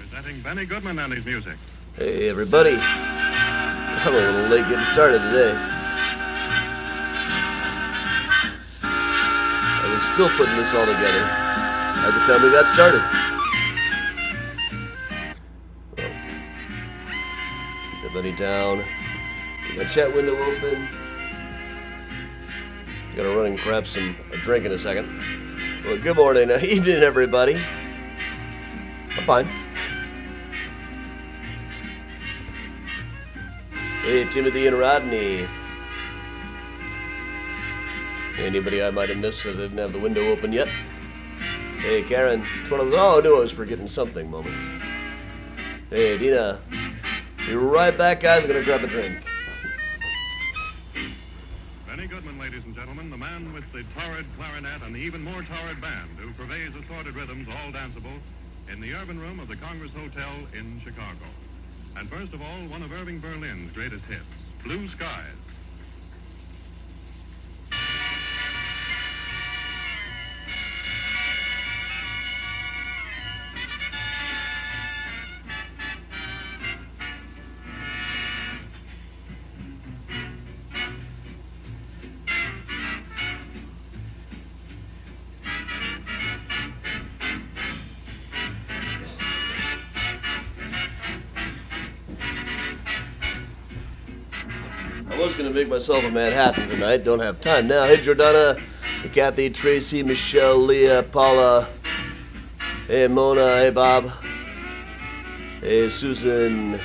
Presenting Benny Goodman and his music. Hey, everybody. I'm a little late getting started today. I was still putting this all together by the time we got started. Well, keep everybody down. Keep my chat window open. Gotta run and grab a drink in a second. Well, good morning, evening, everybody. I'm fine. Hey, Timothy and Rodney. Anybody I might have missed because I didn't have the window open yet? Hey, Karen. It's one of those, oh, I knew I was forgetting something moments. Hey, Dina. Be right back, guys. I'm going to grab a drink. Benny Goodman, ladies and gentlemen, the man with the torrid clarinet and the even more torrid band who purveys assorted rhythms, all danceable, in the urban room of the Congress Hotel in Chicago. And first of all, one of Irving Berlin's greatest hits, Blue Skies. I was going to make myself a Manhattan tonight. Don't have time now. Hey, Jordana. Hey, Kathy, Tracy, Michelle, Leah, Paula. Hey, Mona. Hey, Bob. Hey, Susan.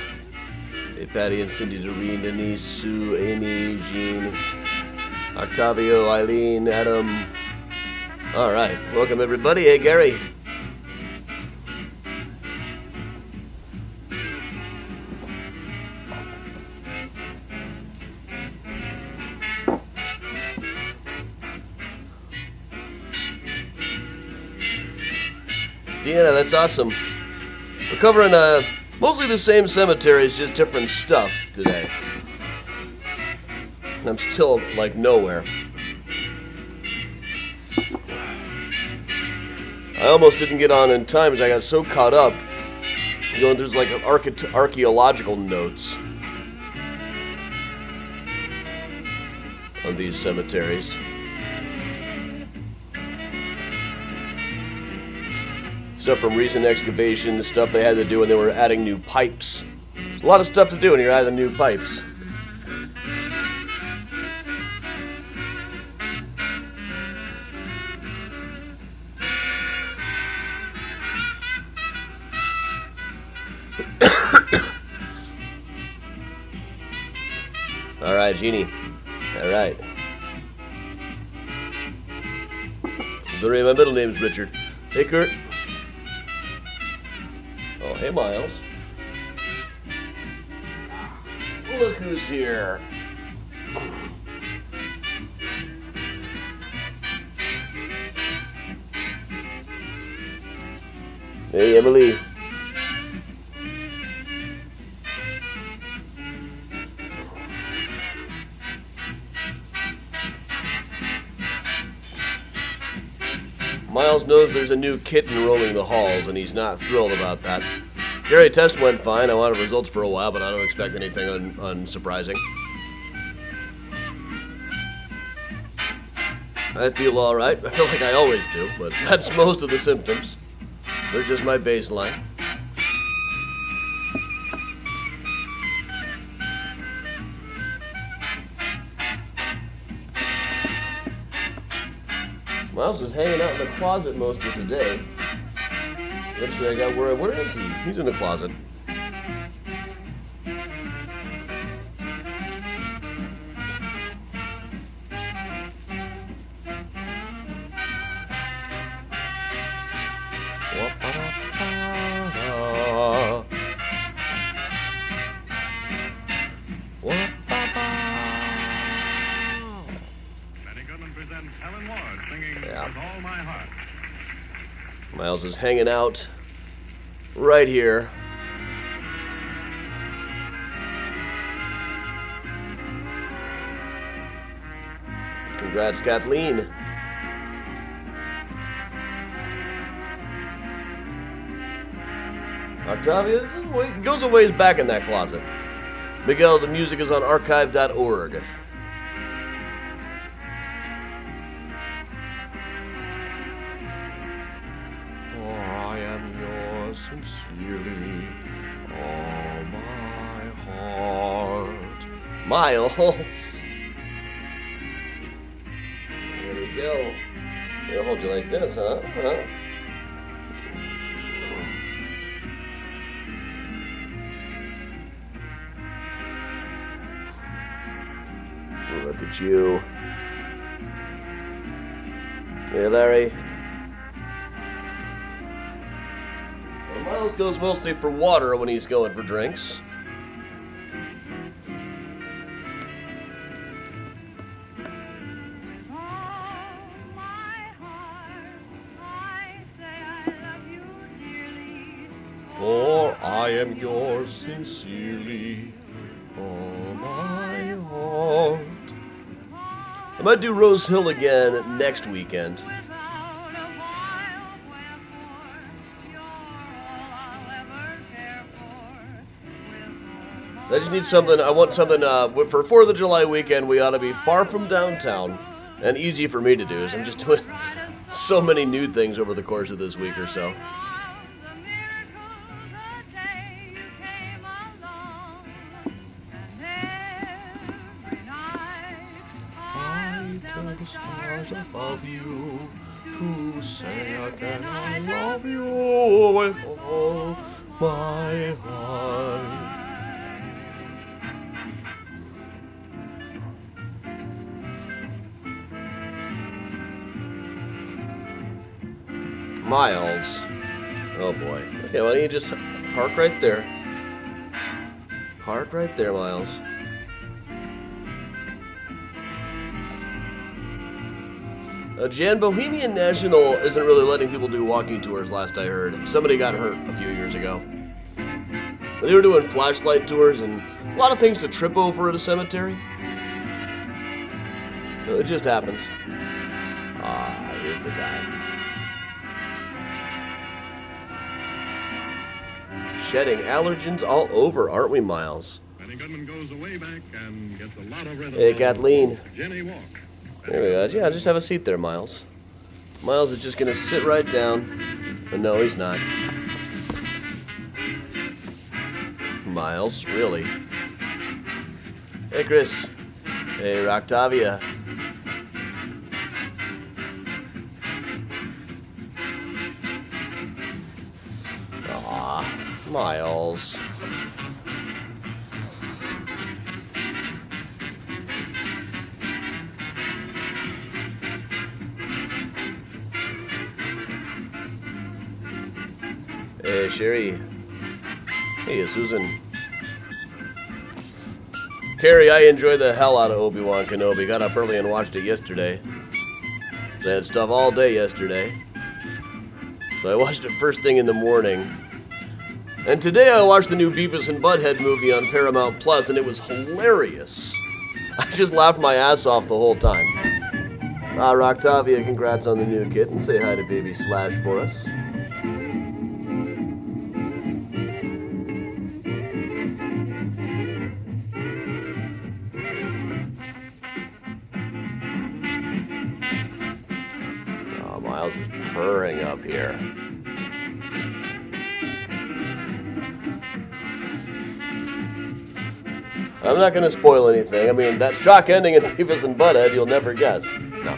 Hey, Patty and Cindy, Doreen, Denise, Sue, Amy, Jean, Octavio, Eileen, Adam. All right. Welcome, everybody. Hey, Gary. Deanna, that's awesome. We're covering mostly the same cemeteries, just different stuff today. I'm still, like, nowhere. I almost didn't get on in time because I got so caught up going through, like, archaeological notes on these cemeteries. Stuff from recent excavations, stuff they had to do when they were adding new pipes. There's a lot of stuff to do when you're adding new pipes. All right, Jeannie. All right. My middle name's Richard. Hey, Kurt. Oh, hey, Miles. Look who's here. Hey, Emily. Miles knows there's a new kitten roaming the halls, and he's not thrilled about that. Gary test went fine. I wanted results for a while, but I don't expect anything unsurprising. I feel all right. I feel like I always do, but that's most of the symptoms. They're just my baseline. Miles was hanging out in the closet most of the day. Eventually I got worried. Where is he? He's in the closet. Miles is hanging out right here. Congrats, Kathleen. Octavia, it goes a ways back in that closet. Miguel, the music is on archive.org. For I am yours sincerely, all my heart. Miles. There we go. I'll hold you like this, huh? Look at you. Hey, Larry. Well, Miles goes mostly for water when he's going for drinks. For I am yours sincerely, all my heart. I might do Rose Hill again next weekend. I just need something, I want something, for 4th of July weekend, we ought to be far from downtown and easy for me to do, so I'm just doing so many new things over the course of this week or so. The stars above you to say again I love you with all my heart. Miles. Oh boy. Okay, why don't you just park right there? Park right there, Miles. Jan, Bohemian National isn't really letting people do walking tours, last I heard. Somebody got hurt a few years ago. They were doing flashlight tours and a lot of things to trip over at a cemetery. So it just happens. Here's the guy. Shedding allergens all over, aren't we, Miles? Benny Goodman goes way back and gets a lot of rhythm. Hey, Kathleen. Jenny Walk. There we go. Yeah, just have a seat there, Miles. Miles is just going to sit right down. But no, he's not. Miles, really? Hey, Chris. Hey, Octavia. Aw, Miles. Hey, Sherry. Hey, Susan. Carrie, I enjoyed the hell out of Obi-Wan Kenobi. Got up early and watched it yesterday. I had stuff all day yesterday. So I watched it first thing in the morning. And today I watched the new Beavis and Butthead movie on Paramount Plus, and it was hilarious. I just laughed my ass off the whole time. Octavia, congrats on the new kitten. Say hi to Baby Slash for us. Miles is purring up here. I'm not going to spoil anything. I mean, that shock ending in Beavis and Butthead, you'll never guess. No.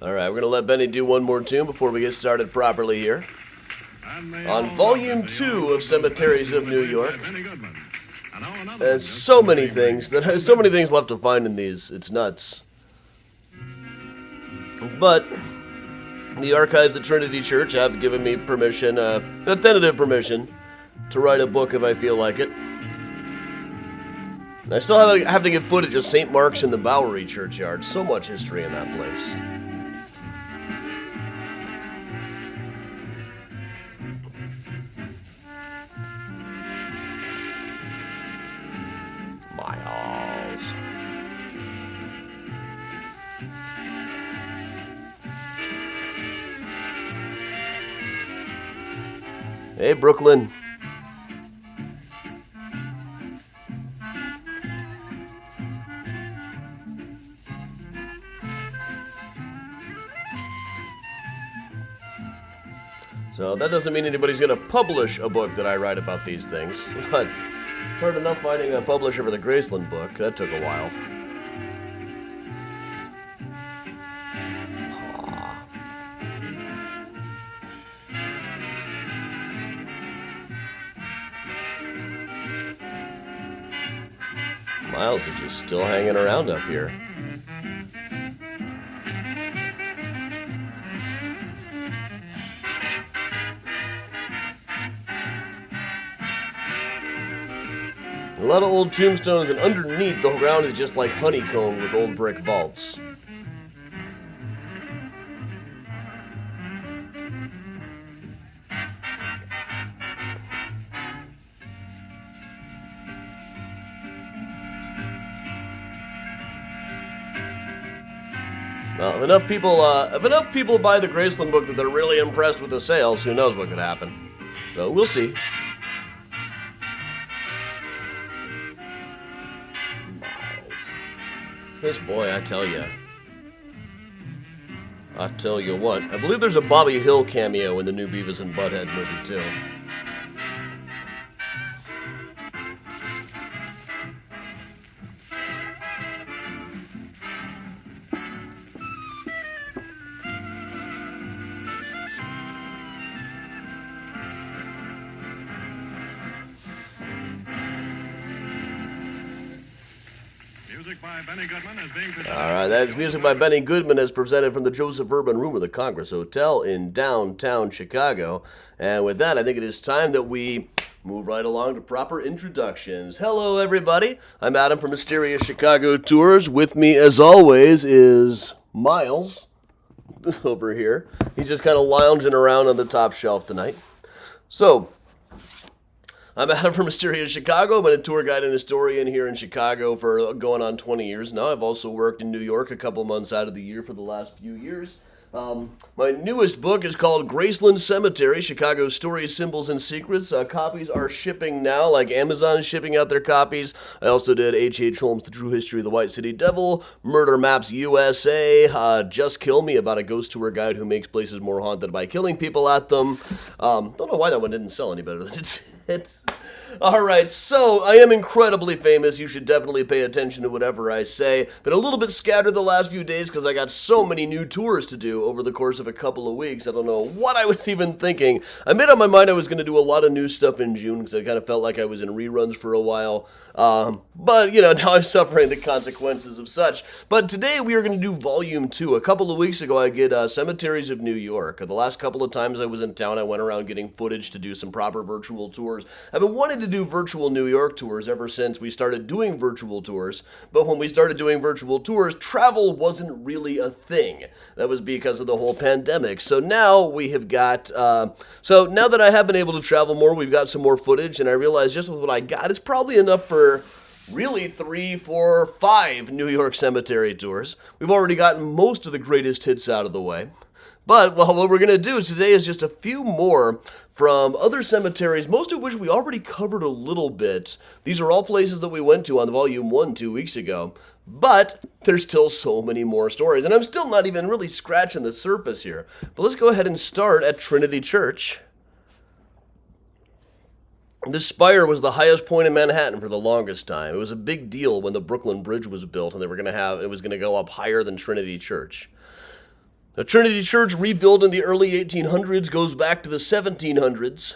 All right, we're going to let Benny do one more tune before we get started properly here. On Volume 2 of Cemeteries of New York. And so many things left to find in these. It's nuts. But the archives at Trinity Church have given me permission, a tentative permission, to write a book if I feel like it. And I still have to get footage of St. Mark's in the Bowery churchyard. So much history in that place. Miles. Hey, Brooklyn. So that doesn't mean anybody's going to publish a book that I write about these things, but hard enough finding a publisher for the Graceland book. That took a while. Miles is just still hanging around up here. A lot of old tombstones, and underneath the ground is just like honeycomb with old brick vaults. Well, if enough people buy the Graceland book that they're really impressed with the sales, who knows what could happen. So we'll see. This boy, I tell you what, I believe there's a Bobby Hill cameo in the new Beavis and Butthead movie, too. Alright, that's music by Benny Goodman as presented from the Joseph Urban Room of the Congress Hotel in downtown Chicago. And with that, I think it is time that we move right along to proper introductions. Hello, everybody. I'm Adam from Mysterious Chicago Tours. With me, as always, is Miles over here. He's just kind of lounging around on the top shelf tonight. So, I'm Adam from Mysterious Chicago. I've been a tour guide and historian here in Chicago for going on 20 years now. I've also worked in New York a couple months out of the year for the last few years. My newest book is called Graceland Cemeteries, Chicago's Stories, Symbols, and Secrets. Copies are shipping now, like Amazon is shipping out their copies. I also did H.H. Holmes' The True History of the White City Devil, Murder Maps USA, Just Kill Me, about a ghost tour guide who makes places more haunted by killing people at them. Don't know why that one didn't sell any better than it. Alright, so I am incredibly famous. You should definitely pay attention to whatever I say. Been a little bit scattered the last few days because I got so many new tours to do over the course of a couple of weeks. I don't know what I was even thinking. I made up my mind I was going to do a lot of new stuff in June because I kind of felt like I was in reruns for a while. But, you know, now I'm suffering the consequences of such. But today we are going to do Volume 2. A couple of weeks ago I did Cemeteries of New York. The last couple of times I was in town I went around getting footage to do some proper virtual tours. I've been wanting to do virtual New York tours ever since we started doing virtual tours. But when we started doing virtual tours, travel wasn't really a thing. That was because of the whole pandemic. So now we have got, so now that I have been able to travel more, we've got some more footage, and I realize just with what I got, it's probably enough for really 3, 4, 5 New York cemetery tours. We've already gotten most of the greatest hits out of the way. But, well, what we're going to do today is just a few more from other cemeteries, most of which we already covered a little bit. These are all places that we went to on Volume 1 2 weeks ago. But there's still so many more stories, and I'm still not even really scratching the surface here. But let's go ahead and start at Trinity Church. This spire was the highest point in Manhattan for the longest time. It was a big deal when the Brooklyn Bridge was built, and it was going to go up higher than Trinity Church. The Trinity Church, rebuilt in the early 1800s, goes back to the 1700s.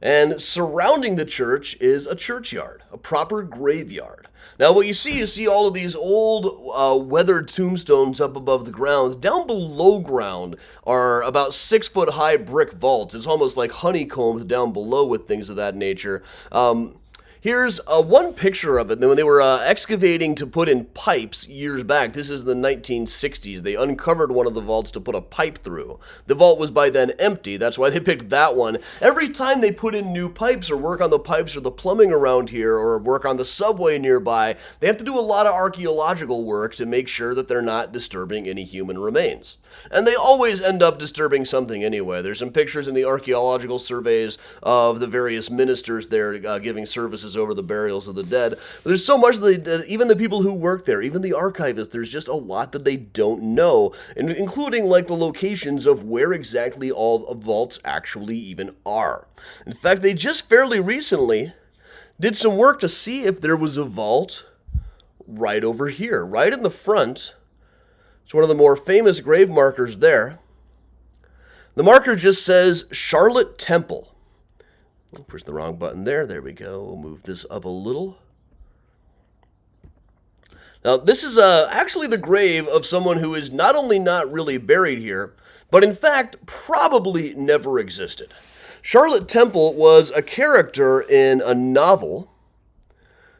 And surrounding the church is a churchyard, a proper graveyard. Now, what you see all of these old weathered tombstones up above the ground. Down below ground are about 6-foot high brick vaults. It's almost like honeycombs down below with things of that nature. Here's one picture of it. When they were excavating to put in pipes years back, this is the 1960s, they uncovered one of the vaults to put a pipe through. The vault was by then empty, that's why they picked that one. Every time they put in new pipes or work on the pipes or the plumbing around here or work on the subway nearby, they have to do a lot of archaeological work to make sure that they're not disturbing any human remains. And they always end up disturbing something anyway. There's some pictures in the archaeological surveys of the various ministers there giving services over the burials of the dead. But there's so much that even the people who work there, even the archivists, there's just a lot that they don't know, including like the locations of where exactly all vaults actually even are. In fact, they just fairly recently did some work to see if there was a vault right over here, right in the front. It's one of the more famous grave markers there. The marker just says Charlotte Temple. Push the wrong button there. There we go. We'll move this up a little. Now, this is actually the grave of someone who is not only not really buried here, but in fact probably never existed. Charlotte Temple was a character in a novel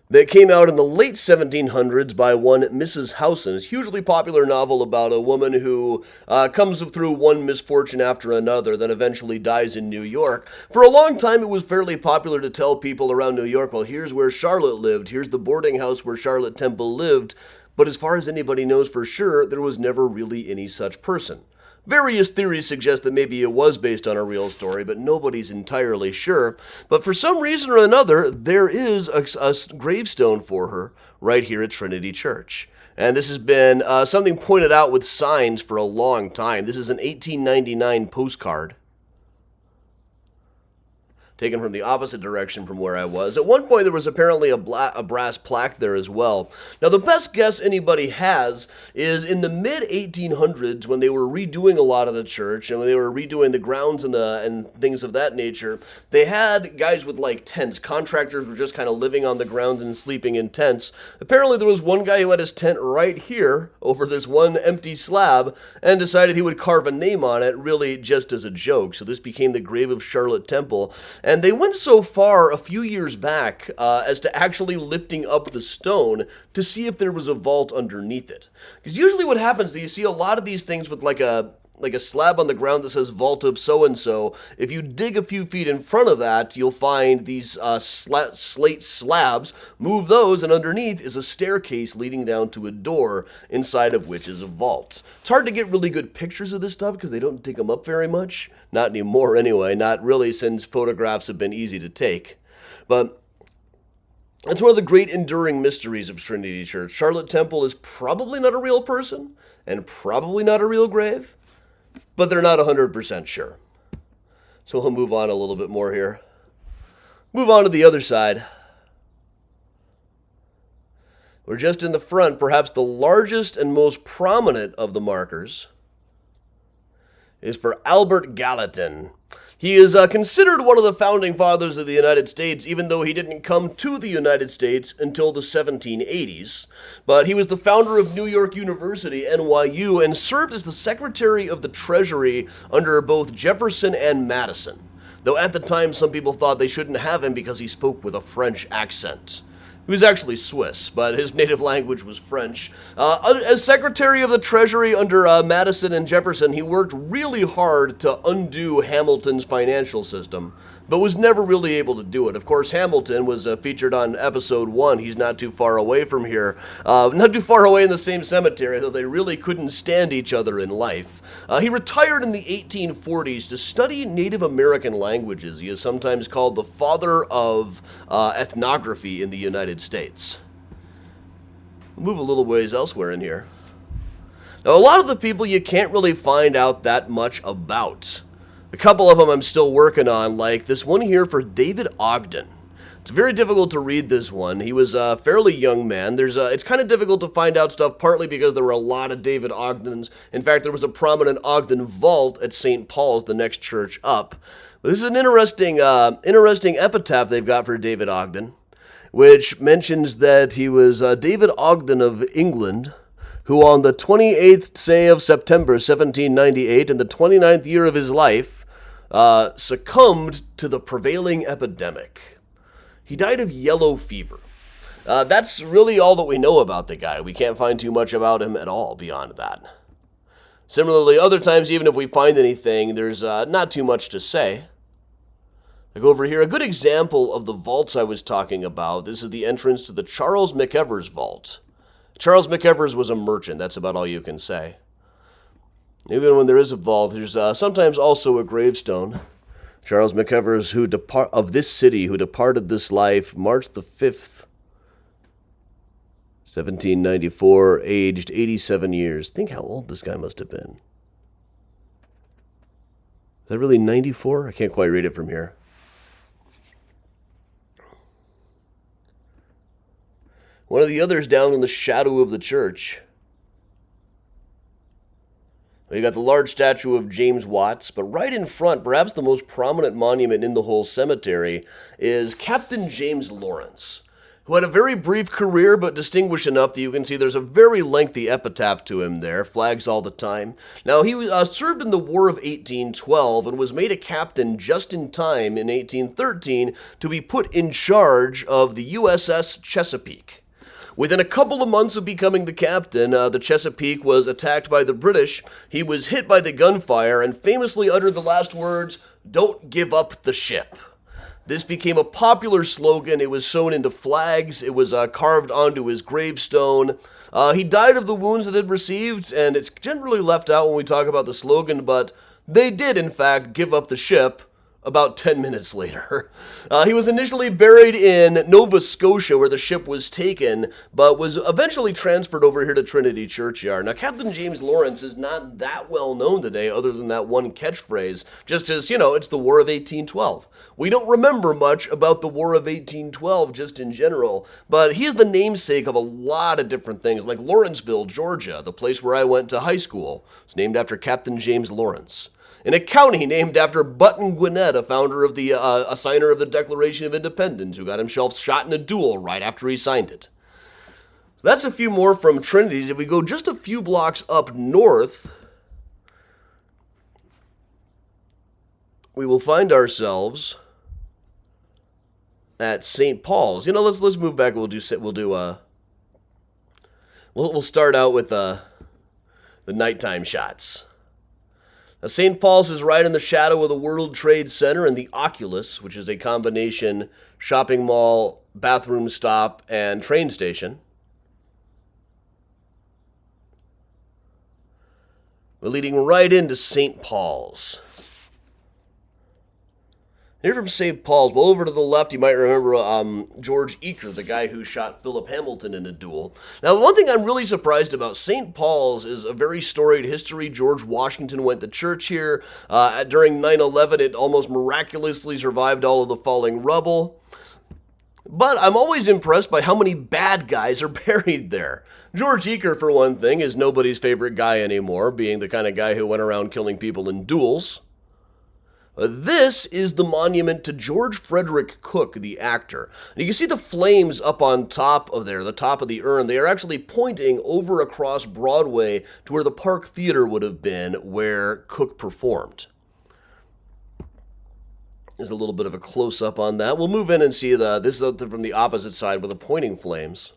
that came out in the late 1700s by one Mrs. Howson. It's a hugely popular novel about a woman who comes through one misfortune after another, then eventually dies in New York. For a long time, it was fairly popular to tell people around New York, well, here's where Charlotte lived, here's the boarding house where Charlotte Temple lived, but as far as anybody knows for sure, there was never really any such person. Various theories suggest that maybe it was based on a real story, but nobody's entirely sure. But for some reason or another, there is a gravestone for her right here at Trinity Church. And this has been something pointed out with signs for a long time. This is an 1899 postcard taken from the opposite direction from where I was. At one point, there was apparently a brass plaque there as well. Now, the best guess anybody has is in the mid-1800s, when they were redoing a lot of the church, and when they were redoing the grounds and things of that nature, they had guys with, like, tents. Contractors were just kind of living on the grounds and sleeping in tents. Apparently, there was one guy who had his tent right here over this one empty slab and decided he would carve a name on it, really just as a joke. So this became the grave of Charlotte Temple. And they went so far a few years back as to actually lifting up the stone to see if there was a vault underneath it. Because usually what happens is you see a lot of these things with like a slab on the ground that says vault of so-and-so. If you dig a few feet in front of that, you'll find these slate slabs. Move those, and underneath is a staircase leading down to a door, inside of which is a vault. It's hard to get really good pictures of this stuff because they don't dig them up very much. Not anymore anyway, not really, since photographs have been easy to take. But it's one of the great enduring mysteries of Trinity Church. Charlotte Temple is probably not a real person, and probably not a real grave, but they're not 100% sure. So we'll move on a little bit more here. Move on to the other side. We're just in the front, perhaps the largest and most prominent of the markers is for Albert Gallatin. He is considered one of the founding fathers of the United States, even though he didn't come to the United States until the 1780s. But he was the founder of New York University, NYU, and served as the Secretary of the Treasury under both Jefferson and Madison. Though at the time, some people thought they shouldn't have him because he spoke with a French accent. He was actually Swiss, but his native language was French. As Secretary of the Treasury under Madison and Jefferson, he worked really hard to undo Hamilton's financial system, but was never really able to do it. Of course, Hamilton was featured on episode 1. He's not too far away from here. Not too far away in the same cemetery, though they really couldn't stand each other in life. He retired in the 1840s to study Native American languages. He is sometimes called the father of ethnography in the United States. We'll move a little ways elsewhere in here. Now, a lot of the people you can't really find out that much about. A couple of them I'm still working on, like this one here for David Ogden. It's very difficult to read this one. He was a fairly young man. It's kind of difficult to find out stuff, partly because there were a lot of David Ogdens. In fact, there was a prominent Ogden vault at St. Paul's, the next church up. But this is an interesting epitaph they've got for David Ogden. which mentions that he was David Ogden of England, who on the 28th day of September 1798, in the 29th year of his life, succumbed to the prevailing epidemic. He died of yellow fever. That's really all that we know about the guy. We can't find too much about him at all beyond that. Similarly, other times, even if we find anything, there's not too much to say. I go over here. A good example of the vaults I was talking about. This is the entrance to the Charles McEvers vault. Charles McEvers was a merchant. That's about all you can say. Even when there is a vault, there's sometimes also a gravestone. Charles McEvers, of this city, who departed this life March the 5th, 1794, aged 87 years. Think how old this guy must have been. Is that really 94? I can't quite read it from here. One of the others down in the shadow of the church. You got the large statue of James Watts, but right in front, perhaps the most prominent monument in the whole cemetery, is Captain James Lawrence, who had a very brief career, but distinguished enough that you can see there's a very lengthy epitaph to him there, flags all the time. Now, he served in the War of 1812 and was made a captain just in time in 1813 to be put in charge of the USS Chesapeake. Within a couple of months of becoming the captain, the Chesapeake was attacked by the British. He was hit by the gunfire and famously uttered the last words, "Don't give up the ship." This became a popular slogan. It was sewn into flags. It was carved onto his gravestone. He died of the wounds that he'd received, and it's generally left out when we talk about the slogan, but they did, in fact, give up the ship about 10 minutes later. He was initially buried in Nova Scotia, where the ship was taken, but was eventually transferred over here to Trinity Churchyard. Now, Captain James Lawrence is not that well known today, other than that one catchphrase, just as, it's the War of 1812. We don't remember much about the War of 1812 just in general, but he is the namesake of a lot of different things, like Lawrenceville, Georgia, the place where I went to high school. It's named after Captain James Lawrence. In a county named after Button Gwinnett, a founder of a signer of the Declaration of Independence, who got himself shot in a duel right after he signed it. So that's a few more from Trinity. If we go just a few blocks up north, we will find ourselves at St. Paul's. Let's move back. We'll start out with the nighttime shots. Now, St. Paul's is right in the shadow of the World Trade Center and the Oculus, which is a combination shopping mall, bathroom stop, and train station. We're leading right into St. Paul's. Here from St. Paul's, well, over to the left, you might remember George Eaker, the guy who shot Philip Hamilton in a duel. Now, one thing I'm really surprised about, St. Paul's is a very storied history. George Washington went to church here. During 9/11, it almost miraculously survived all of the falling rubble. But I'm always impressed by how many bad guys are buried there. George Eaker, for one thing, is nobody's favorite guy anymore, being the kind of guy who went around killing people in duels. This is the monument to George Frederick Cook, the actor. And you can see the flames up on top of there, the top of the urn. They are actually pointing over across Broadway to where the Park Theater would have been, where Cook performed. There's a little bit of a close-up on that. We'll move in and see this is from the opposite side with the pointing flames.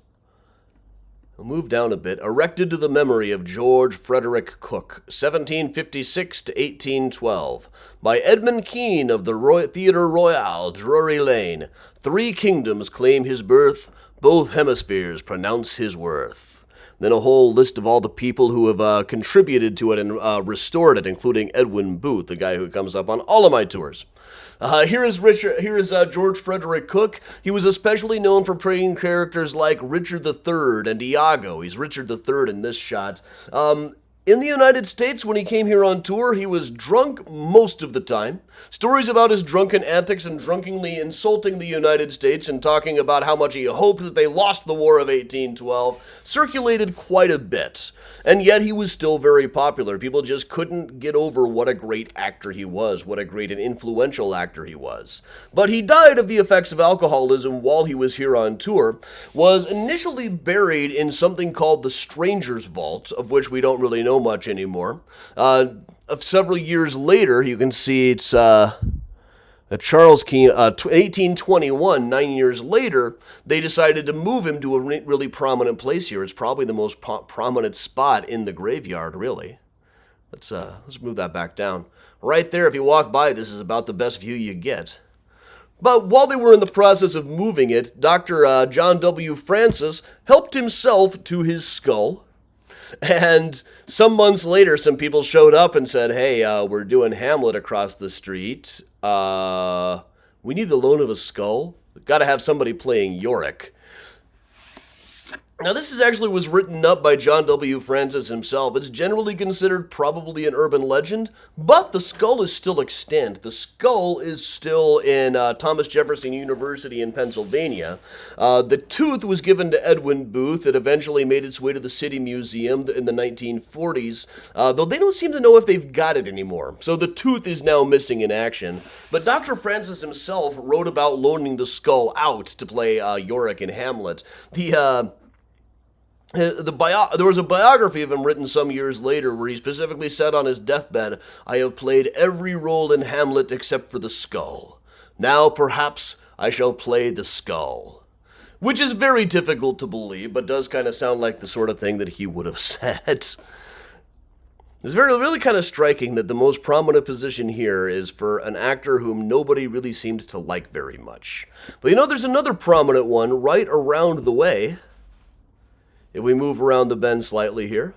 We'll move down a bit. Erected to the memory of George Frederick Cook, 1756 to 1812, by Edmund Kean of the Theatre Royal, Drury Lane. 3 kingdoms claim his birth, both hemispheres pronounce his worth. Then a whole list of all the people who have contributed to it and restored it, including Edwin Booth, the guy who comes up on all of my tours. Here is George Frederick Cook. He was especially known for playing characters like Richard III and Iago. He's Richard III in this shot. In the United States, when he came here on tour, he was drunk most of the time. Stories about his drunken antics and drunkenly insulting the United States and talking about how much he hoped that they lost the War of 1812 circulated quite a bit. And yet he was still very popular. People just couldn't get over what a great actor he was, what a great and influential actor he was. But he died of the effects of alcoholism while he was here on tour, was initially buried in something called the Stranger's Vault, of which we don't really know much anymore. Several years later, you can see it's Charles Keene, 1821, 9 years later, they decided to move him to a really prominent place here. It's probably the most prominent spot in the graveyard, really. Let's move that back down. Right there, if you walk by, this is about the best view you get. But while they were in the process of moving it, Dr. John W. Francis helped himself to his skull. And some months later, some people showed up and said, hey, we're doing Hamlet across the street. We need the loan of a skull. We've got to have somebody playing Yorick. Now, this was written up by John W. Francis himself. It's generally considered probably an urban legend, but the skull is still extant. The skull is still in Thomas Jefferson University in Pennsylvania. The tooth was given to Edwin Booth. It eventually made its way to the City Museum in the 1940s, though they don't seem to know if they've got it anymore. So the tooth is now missing in action. But Dr. Francis himself wrote about loaning the skull out to play Yorick in Hamlet. There was a biography of him written some years later where he specifically said on his deathbed, I have played every role in Hamlet except for the skull. Now perhaps I shall play the skull. Which is very difficult to believe, but does kind of sound like the sort of thing that he would have said. It's really kind of striking that the most prominent position here is for an actor whom nobody really seems to like very much. But there's another prominent one right around the way. If we move around the bend slightly here,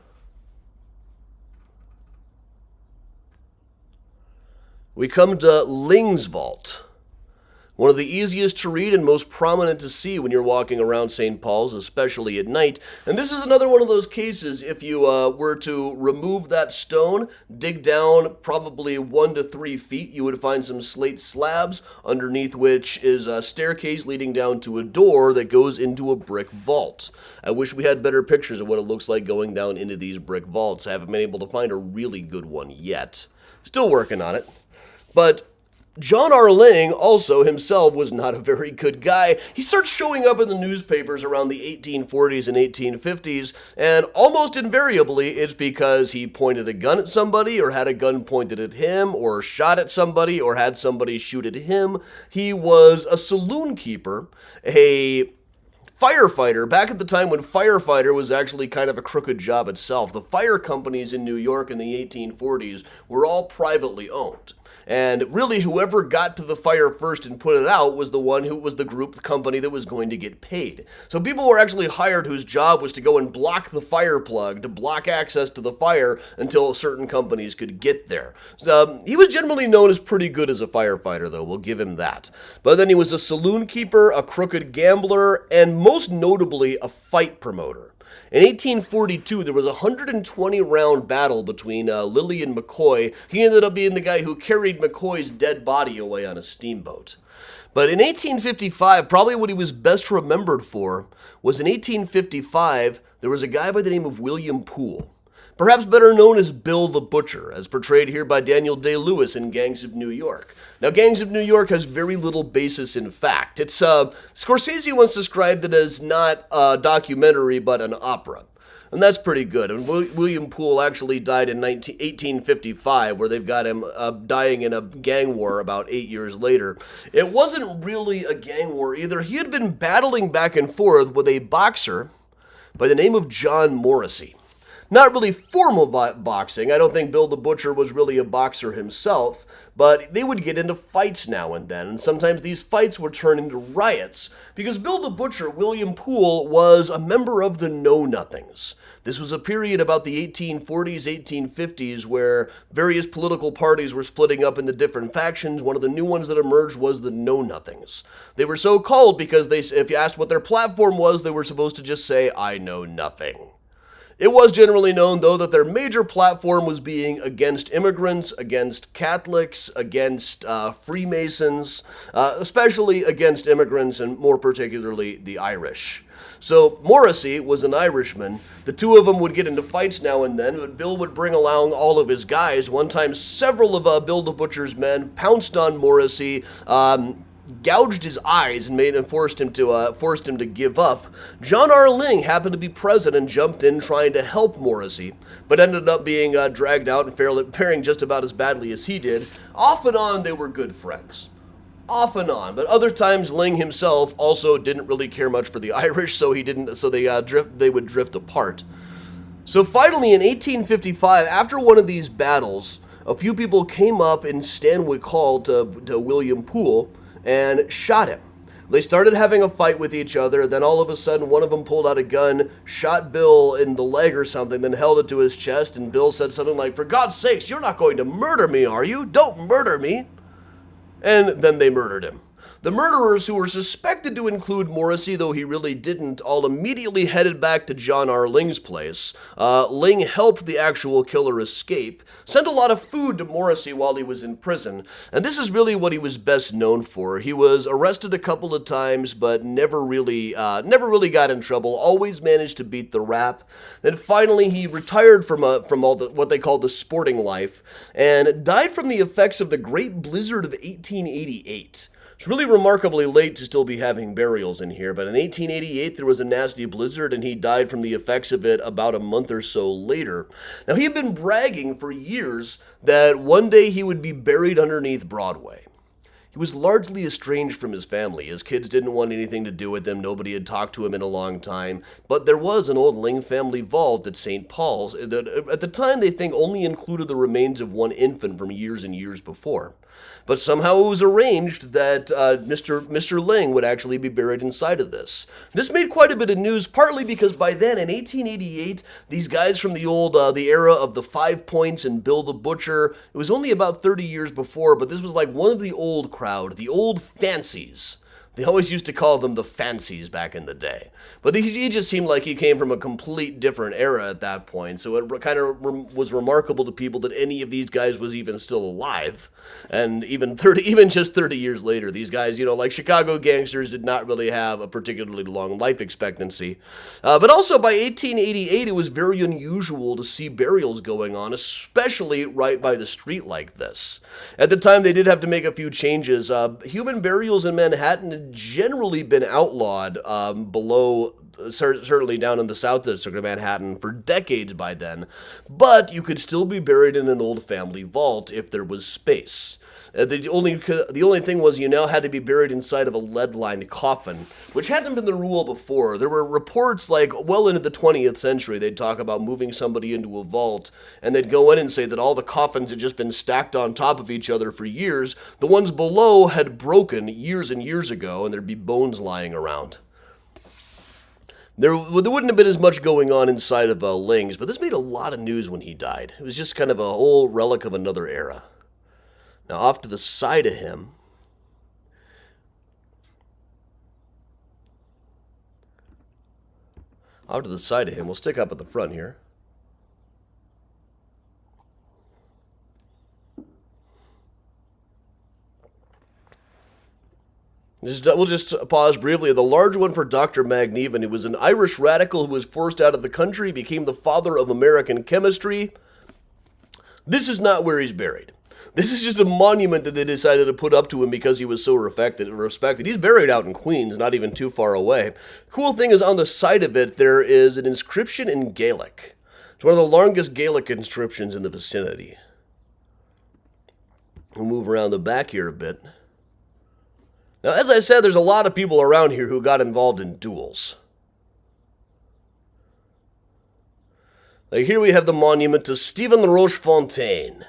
we come to Ling's Vault. One of the easiest to read and most prominent to see when you're walking around St. Paul's, especially at night. And this is another one of those cases, if you were to remove that stone, dig down probably 1 to 3 feet, you would find some slate slabs, underneath which is a staircase leading down to a door that goes into a brick vault. I wish we had better pictures of what it looks like going down into these brick vaults. I haven't been able to find a really good one yet. Still working on it. But John R. Ling also himself was not a very good guy. He starts showing up in the newspapers around the 1840s and 1850s, and almost invariably it's because he pointed a gun at somebody, or had a gun pointed at him, or shot at somebody, or had somebody shoot at him. He was a saloon keeper, a firefighter, back at the time when firefighter was actually kind of a crooked job itself. The fire companies in New York in the 1840s were all privately owned. And really, whoever got to the fire first and put it out was the company that was going to get paid. So people were actually hired whose job was to go and block the fire plug, to block access to the fire until certain companies could get there. He was generally known as pretty good as a firefighter, though, we'll give him that. But then he was a saloon keeper, a crooked gambler, and most notably, a fight promoter. In 1842, there was a 120-round battle between Lilly and McCoy. He ended up being the guy who carried McCoy's dead body away on a steamboat. But in 1855, probably what he was best remembered for was in 1855, there was a guy by the name of William Poole, perhaps better known as Bill the Butcher, as portrayed here by Daniel Day-Lewis in Gangs of New York. Now, Gangs of New York has very little basis in fact. It's Scorsese once described it as not a documentary, but an opera. And that's pretty good. And William Poole actually died in 1855, where they've got him dying in a gang war about 8 years later. It wasn't really a gang war either. He had been battling back and forth with a boxer by the name of John Morrissey. Not really formal boxing. I don't think Bill the Butcher was really a boxer himself, but they would get into fights now and then, and sometimes these fights would turn into riots, because Bill the Butcher, William Poole, was a member of the Know-Nothings. This was a period about the 1840s, 1850s, where various political parties were splitting up into different factions. One of the new ones that emerged was the Know-Nothings. They were so called because if you asked what their platform was, they were supposed to just say, I know nothing. It was generally known, though, that their major platform was being against immigrants, against Catholics, against Freemasons, especially against immigrants, and more particularly the Irish. So Morrissey was an Irishman. The two of them would get into fights now and then, but Bill would bring along all of his guys. One time, several of Bill the Butcher's men pounced on Morrissey, gouged his eyes and forced him to give up. John R. Ling happened to be present and jumped in trying to help Morrissey, but ended up being dragged out and faring just about as badly as he did. Off and on, they were good friends. Off and on, but other times Ling himself also didn't really care much for the Irish, so they would drift apart. So finally, in 1855, after one of these battles, a few people came up in Stanwick Hall to William Poole and shot him. They started having a fight with each other, then all of a sudden one of them pulled out a gun, shot Bill in the leg or something, then held it to his chest, and Bill said something like, "For God's sakes, you're not going to murder me, are you? Don't murder me." And then they murdered him. The murderers, who were suspected to include Morrissey, though he really didn't, all immediately headed back to John R. Ling's place. Ling helped the actual killer escape, sent a lot of food to Morrissey while he was in prison, and this is really what he was best known for. He was arrested a couple of times, but never really got in trouble, always managed to beat the rap. Then finally he retired from all what they call the sporting life, and died from the effects of the Great Blizzard of 1888. It's really remarkably late to still be having burials in here, but in 1888 there was a nasty blizzard and he died from the effects of it about a month or so later. Now, he had been bragging for years that one day he would be buried underneath Broadway. He was largely estranged from his family. His kids didn't want anything to do with him. Nobody had talked to him in a long time. But there was an old Ling family vault at St. Paul's that at the time they think only included the remains of one infant from years and years before. But somehow it was arranged that Mr. Ling would actually be buried inside of this. This made quite a bit of news, partly because by then, in 1888, these guys from the era of the 5 Points and Bill the Butcher, it was only about 30 years before, but this was like one of the old crowd, the old fancies. They always used to call them the fancies back in the day. But he just seemed like he came from a complete different era at that point, so it kind of was remarkable to people that any of these guys was even still alive. And even just 30 years later, these guys, like Chicago gangsters, did not really have a particularly long life expectancy. But also by 1888, it was very unusual to see burials going on, especially right by the street like this. At the time, they did have to make a few changes. Human burials in Manhattan had generally been outlawed certainly down in the south district of Manhattan for decades by then, but you could still be buried in an old family vault if there was space. The only thing was you now had to be buried inside of a lead-lined coffin, which hadn't been the rule before. There were reports well into the 20th century, they'd talk about moving somebody into a vault, and they'd go in and say that all the coffins had just been stacked on top of each other for years. The ones below had broken years and years ago, and there'd be bones lying around. There wouldn't have been as much going on inside of Ling's, but this made a lot of news when he died. It was just kind of a whole relic of another era. Now, off to the side of him, we'll stick up at the front here. We'll just pause briefly. The large one for Dr. Magnevan, who was an Irish radical who was forced out of the country, became the father of American chemistry. This is not where he's buried. This is just a monument that they decided to put up to him because he was so respected. He's buried out in Queens, not even too far away. Cool thing is, on the side of it, there is an inscription in Gaelic. It's one of the longest Gaelic inscriptions in the vicinity. We'll move around the back here a bit. Now, as I said, there's a lot of people around here who got involved in duels. Like here we have the monument to Stephen Laroche Fontaine.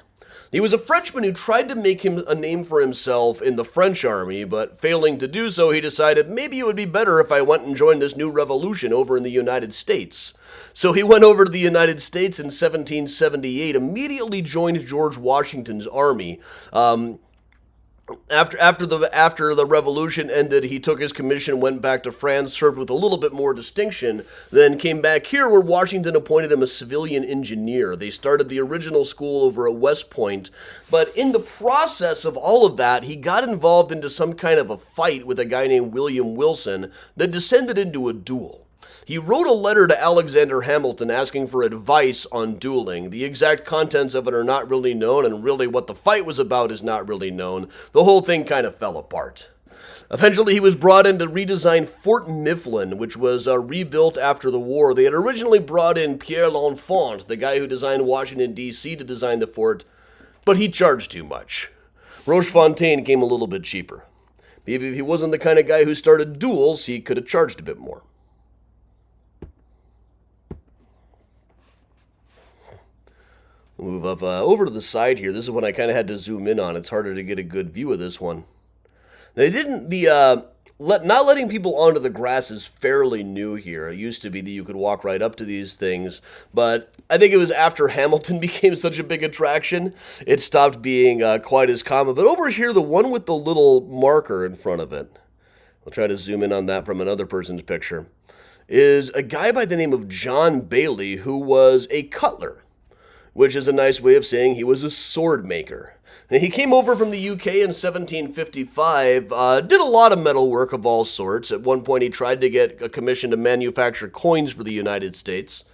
He was a Frenchman who tried to make him a name for himself in the French army, but failing to do so, he decided maybe it would be better if I went and joined this new revolution over in the United States. So he went over to the United States in 1778, immediately joined George Washington's army, After the revolution ended, he took his commission, went back to France, served with a little bit more distinction, then came back here where Washington appointed him a civilian engineer. They started the original school over at West Point, but in the process of all of that, he got involved into some kind of a fight with a guy named William Wilson that descended into a duel. He wrote a letter to Alexander Hamilton asking for advice on dueling. The exact contents of it are not really known, and really what the fight was about is not really known. The whole thing kind of fell apart. Eventually, he was brought in to redesign Fort Mifflin, which was rebuilt after the war. They had originally brought in Pierre L'Enfant, the guy who designed Washington, D.C., to design the fort, but he charged too much. Roche Fontaine came a little bit cheaper. Maybe if he wasn't the kind of guy who started duels, he could have charged a bit more. Move up over to the side here. This is one I kind of had to zoom in on. It's harder to get a good view of this one. They didn't, not letting people onto the grass is fairly new here. It used to be that you could walk right up to these things, but I think it was after Hamilton became such a big attraction, it stopped being quite as common. But over here, the one with the little marker in front of it, I'll try to zoom in on that from another person's picture, is a guy by the name of John Bailey, who was a cutler, which is a nice way of saying he was a sword maker. And he came over from the UK in 1755, did a lot of metal work of all sorts. At one point he tried to get a commission to manufacture coins for the United States,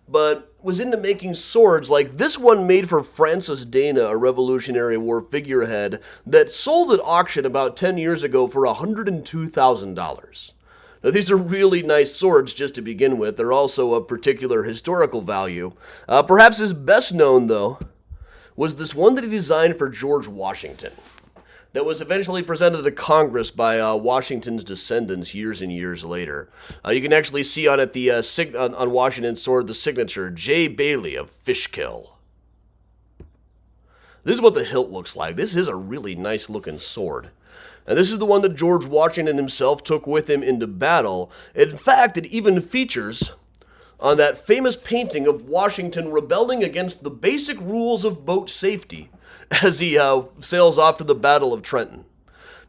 but was into making swords like this one made for Francis Dana, a Revolutionary War figurehead, that sold at auction about 10 years ago for $102,000. Now, these are really nice swords just to begin with. They're also of particular historical value. Perhaps his best known, though, was this one that he designed for George Washington that was eventually presented to Congress by Washington's descendants years and years later. You can actually see on it on Washington's sword the signature, J. Bailey of Fishkill. This is what the hilt looks like. This is a really nice looking sword. And this is the one that George Washington himself took with him into battle. In fact, it even features on that famous painting of Washington rebelling against the basic rules of boat safety as he sails off to the Battle of Trenton.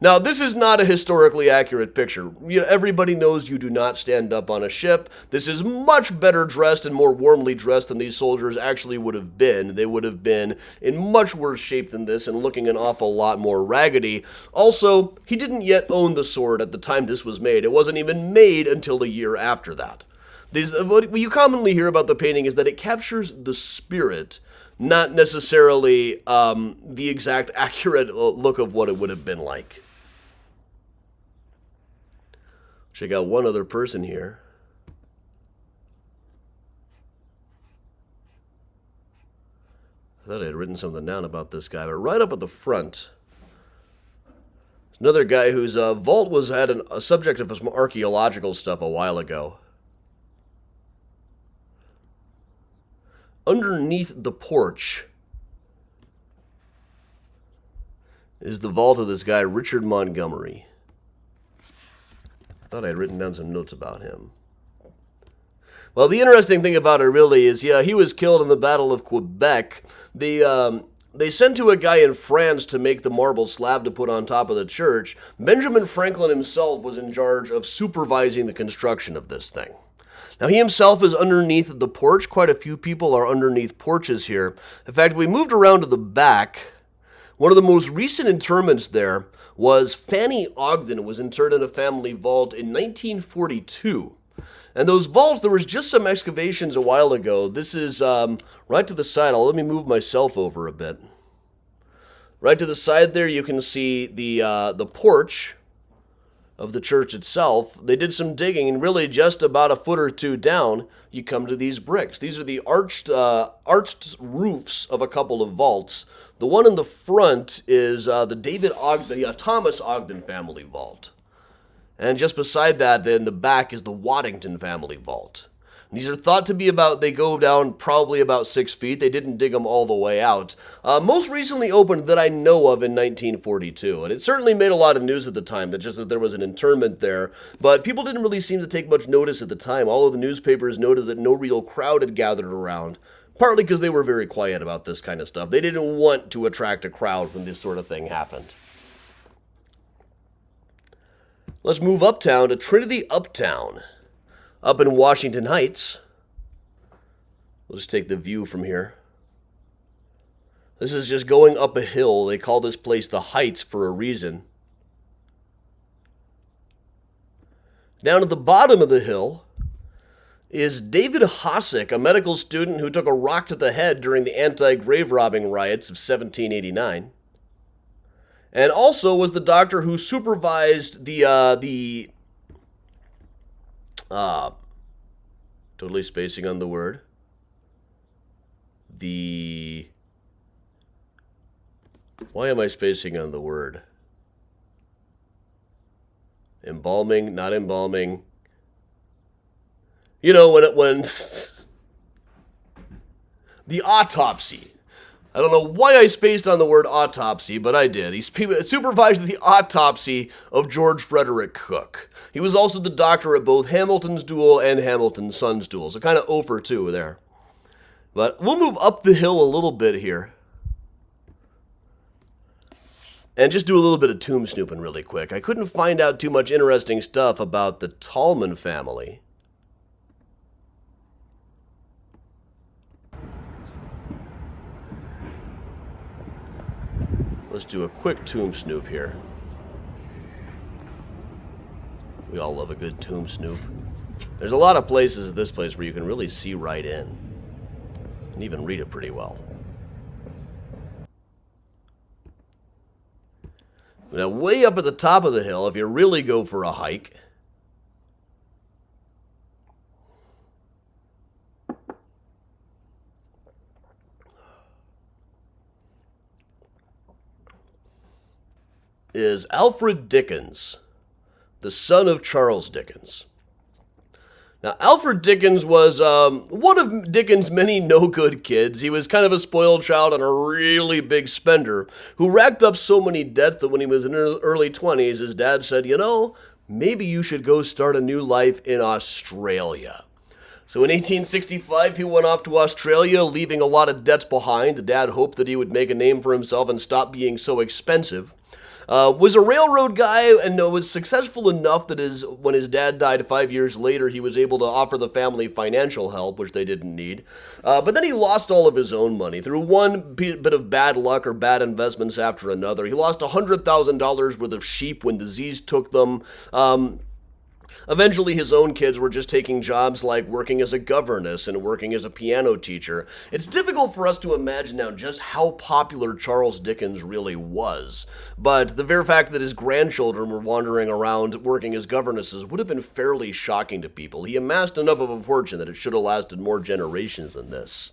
Now, this is not a historically accurate picture. Everybody knows you do not stand up on a ship. This is much better dressed and more warmly dressed than these soldiers actually would have been. They would have been in much worse shape than this and looking an awful lot more raggedy. Also, he didn't yet own the sword at the time this was made. It wasn't even made until a year after that. What you commonly hear about the painting is that it captures the spirit, not necessarily the exact accurate look of what it would have been like. Check out one other person here. I thought I had written something down about this guy, but right up at the front, another guy whose vault had a subject of some archaeological stuff a while ago. Underneath the porch is the vault of this guy, Richard Montgomery. I thought I had written down some notes about him. Well, the interesting thing about it really is, he was killed in the Battle of Quebec. They sent to a guy in France to make the marble slab to put on top of the church. Benjamin Franklin himself was in charge of supervising the construction of this thing. Now, he himself is underneath the porch. Quite a few people are underneath porches here. In fact, we moved around to the back. One of the most recent interments there was Fanny Ogden was interred in a family vault in 1942. And those vaults, there was just some excavations a while ago. This is right to the side. Let me move myself over a bit. Right to the side there, you can see the porch of the church itself. They did some digging, and really just about a foot or two down, you come to these bricks. These are the arched roofs of a couple of vaults. The one in the front is the Thomas Ogden family vault. And just beside that, in the back, is the Waddington family vault. These are thought to be they go down probably about 6 feet. They didn't dig them all the way out. Most recently opened that I know of in 1942. And it certainly made a lot of news at the time, that there was an interment there. But people didn't really seem to take much notice at the time. All of the newspapers noted that no real crowd had gathered around. Partly because they were very quiet about this kind of stuff. They didn't want to attract a crowd when this sort of thing happened. Let's move uptown to Trinity Uptown, up in Washington Heights. We'll just take the view from here. This is just going up a hill. They call this place the Heights for a reason. Down at the bottom of the hill is David Hosick, a medical student who took a rock to the head during the anti-grave robbing riots of 1789. And also was the doctor who supervised totally spacing on the word. Why am I spacing on the word? Embalming, not embalming. You know, when the autopsy. I don't know why I spaced on the word autopsy, but I did. He supervised the autopsy of George Frederick Cook. He was also the doctor at both Hamilton's duel and Hamilton's son's duel, so kind of 0 for 2 there. But we'll move up the hill a little bit here. And just do a little bit of tomb snooping really quick. I couldn't find out too much interesting stuff about the Tallman family. Let's do a quick tomb snoop here. We all love a good tomb snoop. There's a lot of places at this place where you can really see right in. And even read it pretty well. Now, way up at the top of the hill, if you really go for a hike, is Alfred Dickens, the son of Charles Dickens. Now, Alfred Dickens was one of Dickens' many no-good kids. He was kind of a spoiled child and a really big spender who racked up so many debts that when he was in his early 20s, his dad said, you know, maybe you should go start a new life in Australia. So in 1865, he went off to Australia, leaving a lot of debts behind. The dad hoped that he would make a name for himself and stop being so expensive. Was a railroad guy and was successful enough that when his dad died 5 years later, he was able to offer the family financial help, which they didn't need. But then he lost all of his own money through one bit of bad luck or bad investments after another. He lost $100,000 worth of sheep when disease took them. Eventually, his own kids were just taking jobs like working as a governess and working as a piano teacher. It's difficult for us to imagine now just how popular Charles Dickens really was. But the very fact that his grandchildren were wandering around working as governesses would have been fairly shocking to people. He amassed enough of a fortune that it should have lasted more generations than this.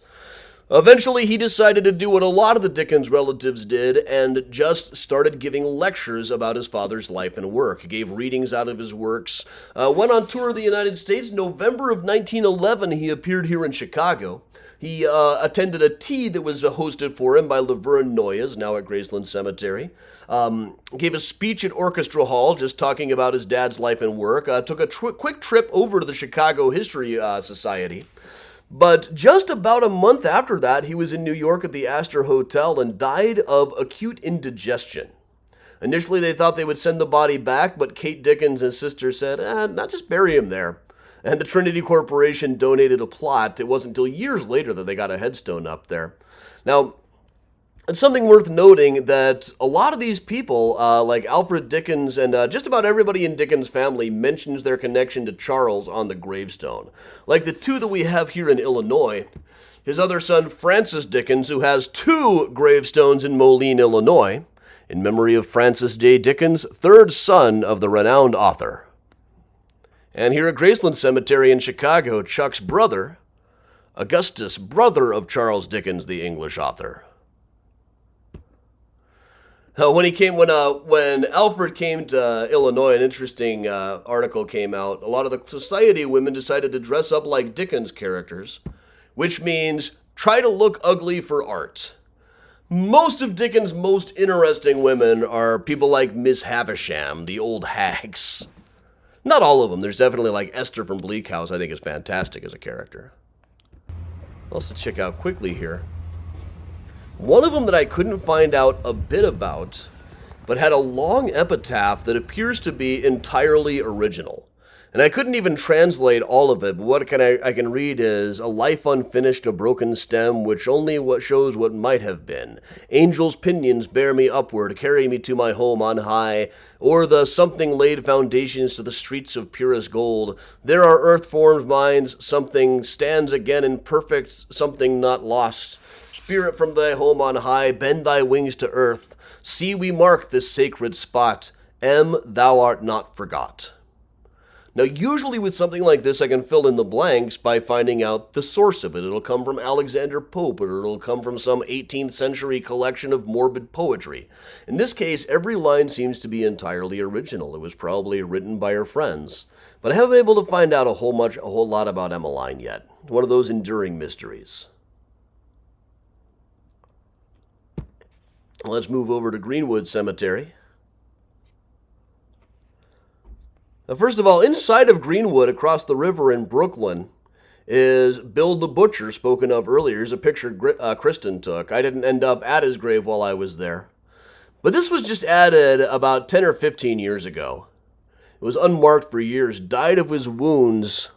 Eventually, he decided to do what a lot of the Dickens relatives did and just started giving lectures about his father's life and work. Gave readings out of his works. Went on tour of the United States. November of 1911, he appeared here in Chicago. He attended a tea that was hosted for him by Laverne Noyes, now at Graceland Cemetery. Gave a speech at Orchestra Hall just talking about his dad's life and work. Took a quick trip over to the Chicago History Society. But just about a month after that, he was in New York at the Astor Hotel and died of acute indigestion. Initially, they thought they would send the body back, but Kate Dickens and his sister said, not just bury him there. And the Trinity Corporation donated a plot. It wasn't until years later that they got a headstone up there. Now, it's something worth noting that a lot of these people, like Alfred Dickens and just about everybody in Dickens' family, mentions their connection to Charles on the gravestone. Like the two that we have here in Illinois. His other son, Francis Dickens, who has 2 gravestones in Moline, Illinois, in memory of Francis J. Dickens, 3rd son of the renowned author. And here at Graceland Cemetery in Chicago, Chuck's brother, Augustus, brother of Charles Dickens, the English author. When Alfred came to Illinois, an interesting article came out. A lot of the society women decided to dress up like Dickens characters, which means try to look ugly for art. Most of Dickens' most interesting women are people like Miss Havisham, the old hags. Not all of them. There's definitely like Esther from Bleak House, I think is fantastic as a character. Also check out quickly here. One of them that I couldn't find out a bit about but had a long epitaph that appears to be entirely original. And I couldn't even translate all of it, but what I can read is, a life unfinished, a broken stem, which only what shows what might have been. Angels' pinions bear me upward, carry me to my home on high. O'er the something laid foundations to the streets of purest gold. There are earth-formed minds, something stands again in perfect, something not lost. Spirit from thy home on high, bend thy wings to earth. See we mark this sacred spot. Thou art not forgot. Now, usually with something like this, I can fill in the blanks by finding out the source of it. It'll come from Alexander Pope, or it'll come from some 18th century collection of morbid poetry. In this case, every line seems to be entirely original. It was probably written by her friends. But I haven't been able to find out a whole lot about Emmeline yet. One of those enduring mysteries. Let's move over to Greenwood Cemetery. Now, first of all, inside of Greenwood, across the river in Brooklyn, is Bill the Butcher, spoken of earlier. Here's a picture Kristen took. I didn't end up at his grave while I was there. But this was just added about 10 or 15 years ago. It was unmarked for years. Died of his wounds.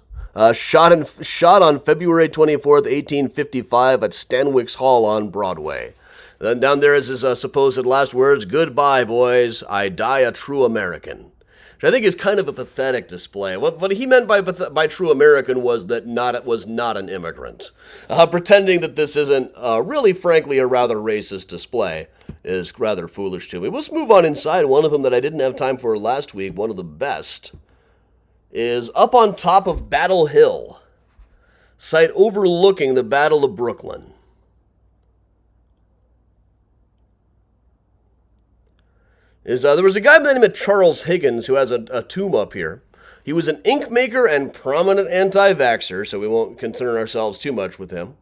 Shot on February 24th, 1855 at Stanwix Hall on Broadway. Then down there is his supposed last words, "Goodbye, boys. I die a true American." Which I think is kind of a pathetic display. What he meant by true American was that it was not an immigrant. Pretending that this isn't really, frankly, a rather racist display is rather foolish to me. Let's move on inside. One of them that I didn't have time for last week, one of the best, is up on top of Battle Hill, site overlooking the Battle of Brooklyn. There was a guy by the name of Charles Higgins who has a tomb up here. He was an ink maker and prominent anti-vaxxer, so we won't concern ourselves too much with him.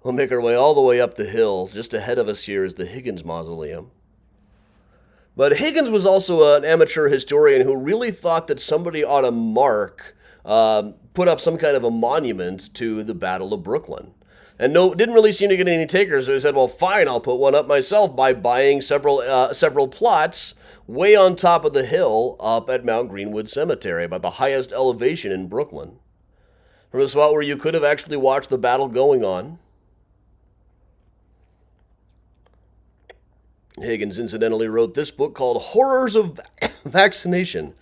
We'll make our way all the way up the hill. Just ahead of us here is the Higgins Mausoleum. But Higgins was also an amateur historian who really thought that somebody ought to put up some kind of a monument to the Battle of Brooklyn. And didn't really seem to get any takers, so he said, well, fine, I'll put one up myself by buying several plots way on top of the hill up at Mount Greenwood Cemetery, about the highest elevation in Brooklyn. From a spot where you could have actually watched the battle going on. Higgins incidentally wrote this book called Horrors of Vaccination,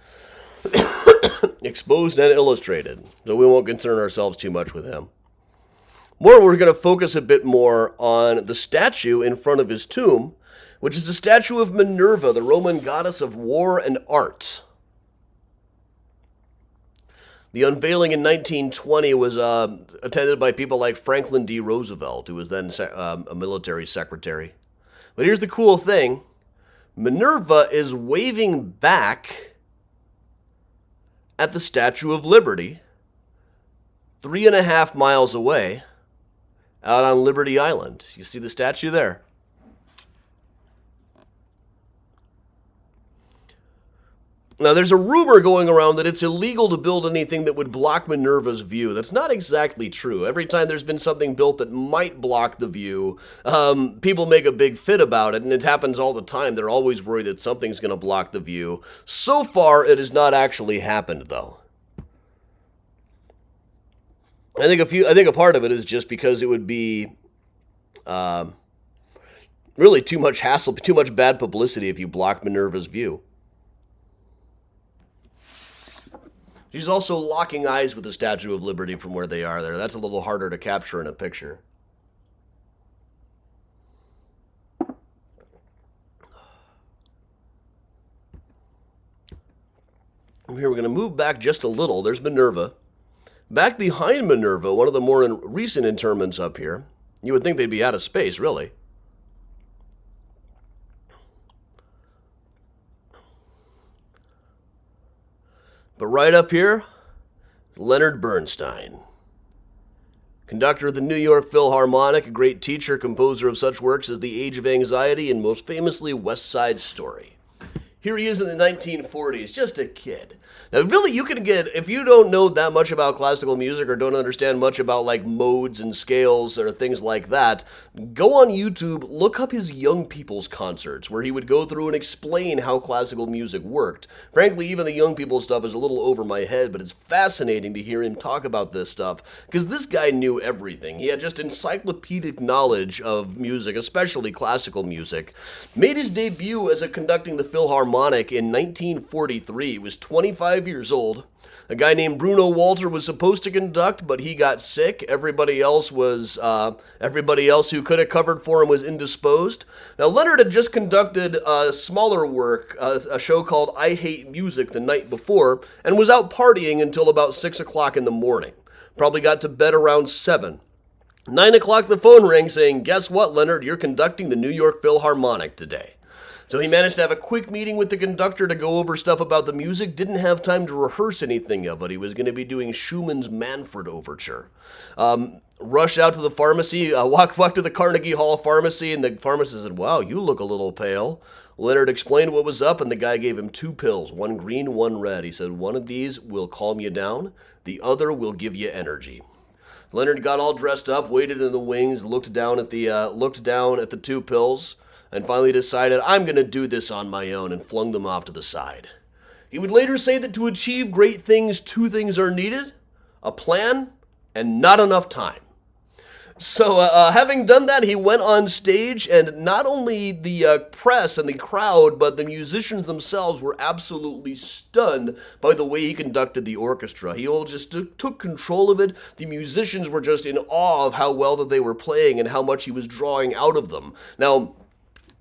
Exposed and Illustrated, so we won't concern ourselves too much with him. We're going to focus a bit more on the statue in front of his tomb, which is a statue of Minerva, the Roman goddess of war and art. The unveiling in 1920 was attended by people like Franklin D. Roosevelt, who was then a military secretary. But here's the cool thing. Minerva is waving back at the Statue of Liberty, 3.5 miles away, out on Liberty Island. You see the statue there? Now, there's a rumor going around that it's illegal to build anything that would block Minerva's view. That's not exactly true. Every time there's been something built that might block the view, people make a big fit about it, and it happens all the time. They're always worried that something's going to block the view. So far, it has not actually happened, though. I think a part of it is just because it would be really too much hassle, too much bad publicity if you block Minerva's view. She's also locking eyes with the Statue of Liberty from where they are there. That's a little harder to capture in a picture. Here we're going to move back just a little. There's Minerva. Back behind Minerva, one of the more recent interments up here. You would think they'd be out of space, really. But right up here, Leonard Bernstein. Conductor of the New York Philharmonic, a great teacher, composer of such works as The Age of Anxiety, and most famously, West Side Story. Here he is in the 1940s, just a kid. Now, really, you can get, if you don't know that much about classical music or don't understand much about, like, modes and scales or things like that, go on YouTube, look up his young people's concerts, where he would go through and explain how classical music worked. Frankly, even the young people stuff is a little over my head, but it's fascinating to hear him talk about this stuff, because this guy knew everything. He had just encyclopedic knowledge of music, especially classical music. Made his debut as conducting the Philharmonic in 1943. He was 25 years old. A guy named Bruno Walter was supposed to conduct, but he got sick. Everybody else who could have covered for him was indisposed. Now, Leonard had just conducted a smaller work, a show called I Hate Music, the night before, and was out partying until about 6 o'clock in the morning. Probably got to bed around 7. 9 o'clock, the phone rang saying, "Guess what, Leonard? You're conducting the New York Philharmonic today." So he managed to have a quick meeting with the conductor to go over stuff about the music. Didn't have time to rehearse anything of it. He was going to be doing Schumann's Manfred Overture. Rushed out to the pharmacy, walked to the Carnegie Hall pharmacy, and the pharmacist said, "Wow, you look a little pale." Leonard explained what was up, and the guy gave him 2 pills, one green, one red. He said, "One of these will calm you down. The other will give you energy." Leonard got all dressed up, waited in the wings, looked down at the 2 pills, and finally decided, "I'm going to do this on my own," and flung them off to the side. He would later say that to achieve great things, 2 things are needed: a plan and not enough time. So having done that, he went on stage, and not only the press and the crowd, but the musicians themselves were absolutely stunned by the way he conducted the orchestra. He all just took control of it. The musicians were just in awe of how well that they were playing and how much he was drawing out of them. Now,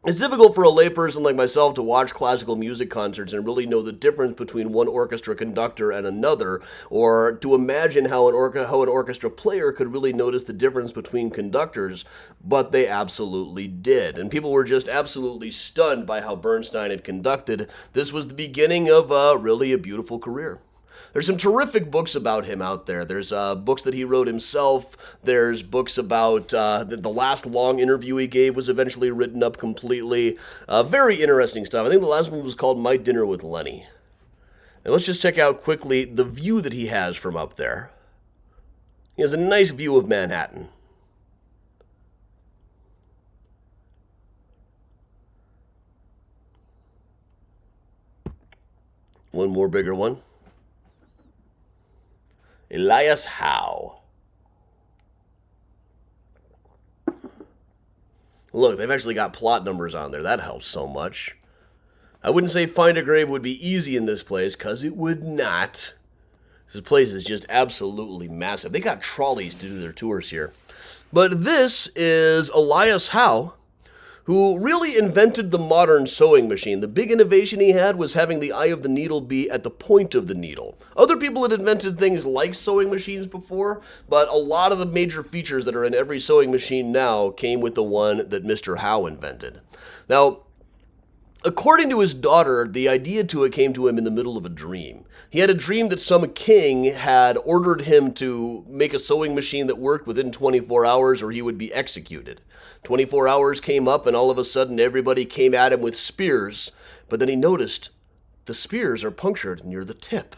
it's difficult for a layperson like myself to watch classical music concerts and really know the difference between one orchestra conductor and another, or to imagine how an orchestra player could really notice the difference between conductors, but they absolutely did. And people were just absolutely stunned by how Bernstein had conducted. This was the beginning of really a beautiful career. There's some terrific books about him out there. There's books that he wrote himself. There's books about the last long interview he gave was eventually written up completely. Very interesting stuff. I think the last one was called My Dinner with Lenny. And let's just check out quickly the view that he has from up there. He has a nice view of Manhattan. One more bigger one. Elias Howe. Look, they've actually got plot numbers on there. That helps so much. I wouldn't say find a grave would be easy in this place, because it would not. This place is just absolutely massive. They got trolleys to do their tours here. But this is Elias Howe, who really invented the modern sewing machine. The big innovation he had was having the eye of the needle be at the point of the needle. Other people had invented things like sewing machines before, but a lot of the major features that are in every sewing machine now came with the one that Mr. Howe invented. Now, according to his daughter, the idea to it came to him in the middle of a dream. He had a dream that some king had ordered him to make a sewing machine that worked within 24 hours or he would be executed. 24 hours came up, and all of a sudden everybody came at him with spears, but then he noticed the spears are punctured near the tip.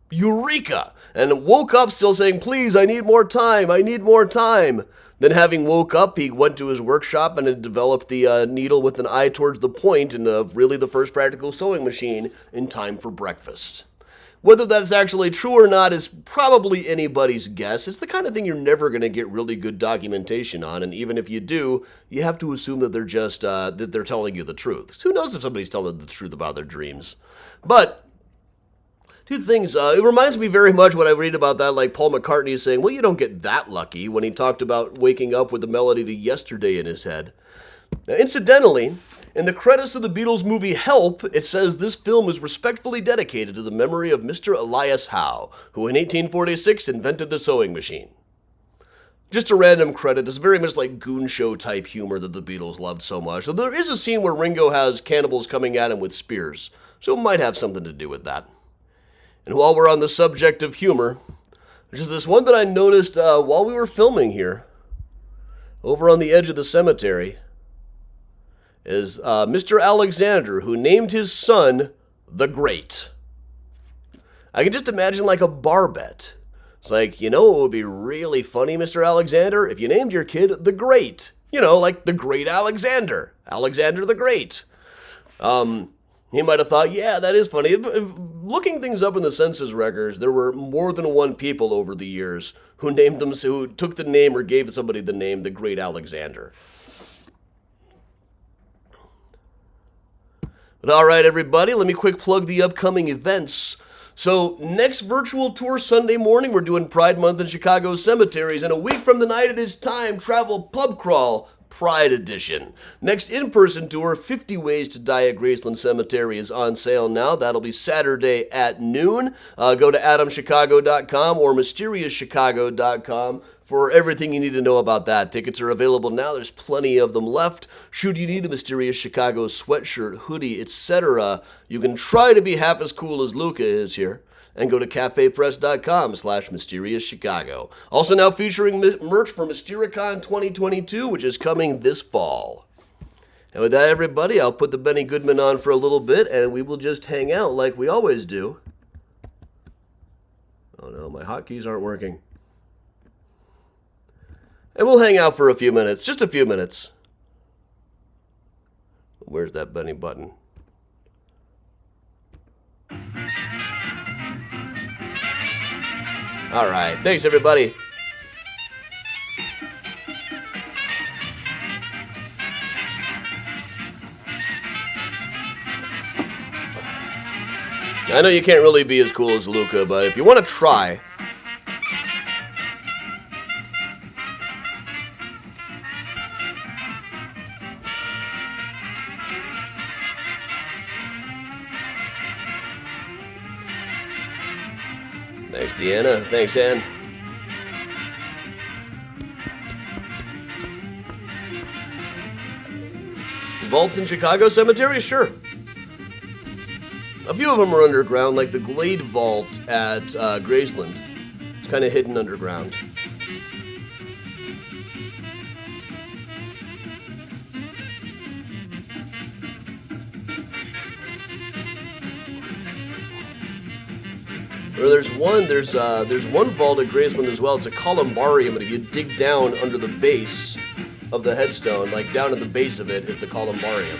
Eureka! And woke up still saying, "Please, I need more time, I need more time." Then having woke up, he went to his workshop and had developed the needle with an eye towards the point, and really the first practical sewing machine in time for breakfast. Whether that's actually true or not is probably anybody's guess. It's the kind of thing you're never going to get really good documentation on, and even if you do, you have to assume that they're just that they're telling you the truth. So who knows if somebody's telling the truth about their dreams? But 2 things. It reminds me very much when I read about that, like Paul McCartney is saying, "Well, you don't get that lucky," when he talked about waking up with the melody to Yesterday in his head. Now, incidentally, in the credits of the Beatles movie Help, it says this film is respectfully dedicated to the memory of Mr. Elias Howe, who in 1846 invented the sewing machine. Just a random credit. It's very much like Goon Show type humor that the Beatles loved so much. So there is a scene where Ringo has cannibals coming at him with spears, so it might have something to do with that. And while we're on the subject of humor, there's just this one that I noticed while we were filming here, over on the edge of the cemetery. is Mr. Alexander, who named his son the Great. I can just imagine like a bar bet. It's like, you know what would be really funny, Mr. Alexander? If you named your kid the Great. You know, like the Great Alexander. Alexander the Great. He might have thought, yeah, that is funny. Looking things up in the census records, there were more than one people over the years who took the name or gave somebody the name the Great Alexander. But all right, everybody, let me quick plug the upcoming events. So next virtual tour Sunday morning, we're doing Pride Month in Chicago Cemeteries. And a week from tonight, it is Time Travel Pub Crawl Pride Edition. Next in-person tour, 50 Ways to Die at Graceland Cemetery, is on sale now. That'll be Saturday at noon. Go to adamchicago.com or mysteriouschicago.com for everything you need to know about that. Tickets are available now. There's plenty of them left. Should you need a Mysterious Chicago sweatshirt, hoodie, etc., you can try to be half as cool as Luca is here and go to cafepress.com/mysteriouschicago. Also now featuring merch for Mystericon 2022, which is coming this fall. And with that, everybody, I'll put the Benny Goodman on for a little bit, and we will just hang out like we always do. Oh no, my hotkeys aren't working. And we'll hang out for a few minutes, just a few minutes. Where's that Benny button? All right, thanks everybody. I know you can't really be as cool as Luca, but if you want to try... Thanks, Deanna. Thanks, Ann. Vaults in Chicago Cemetery? Sure. A few of them are underground, like the Glade Vault at Graceland. It's kind of hidden underground. Or there's one vault at Graceland as well. It's a columbarium, and if you dig down under the base of the headstone, like down at the base of it, is the columbarium.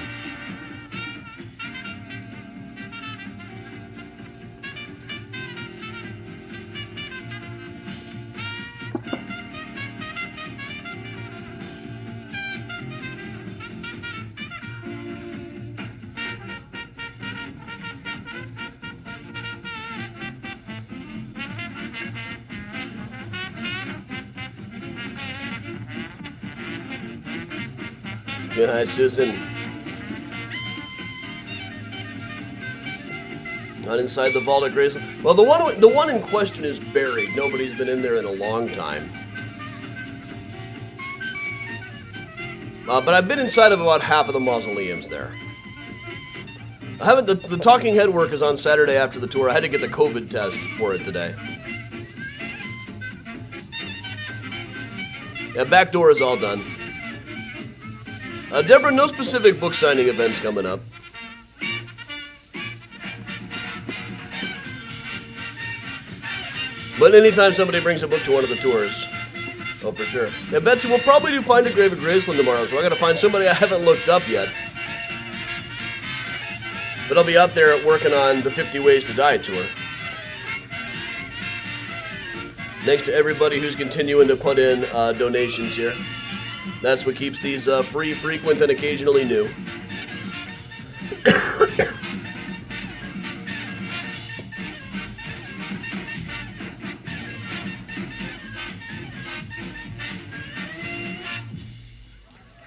Good night, Susan. Not inside the vault at Graceland. Well, the one in question is buried. Nobody's been in there in a long time. But I've been inside of about half of the mausoleums there. I haven't. The talking head work is on Saturday after the tour. I had to get the COVID test for it today. Yeah, back door is all done. Deborah, no specific book signing events coming up. But anytime somebody brings a book to one of the tours, oh, for sure. Yeah, Betsy, we'll probably do Find a Grave at Graceland tomorrow, so I gotta find somebody I haven't looked up yet. But I'll be out there working on the 50 Ways to Die tour. Thanks to everybody who's continuing to put in donations here. That's what keeps these free, frequent, and occasionally new.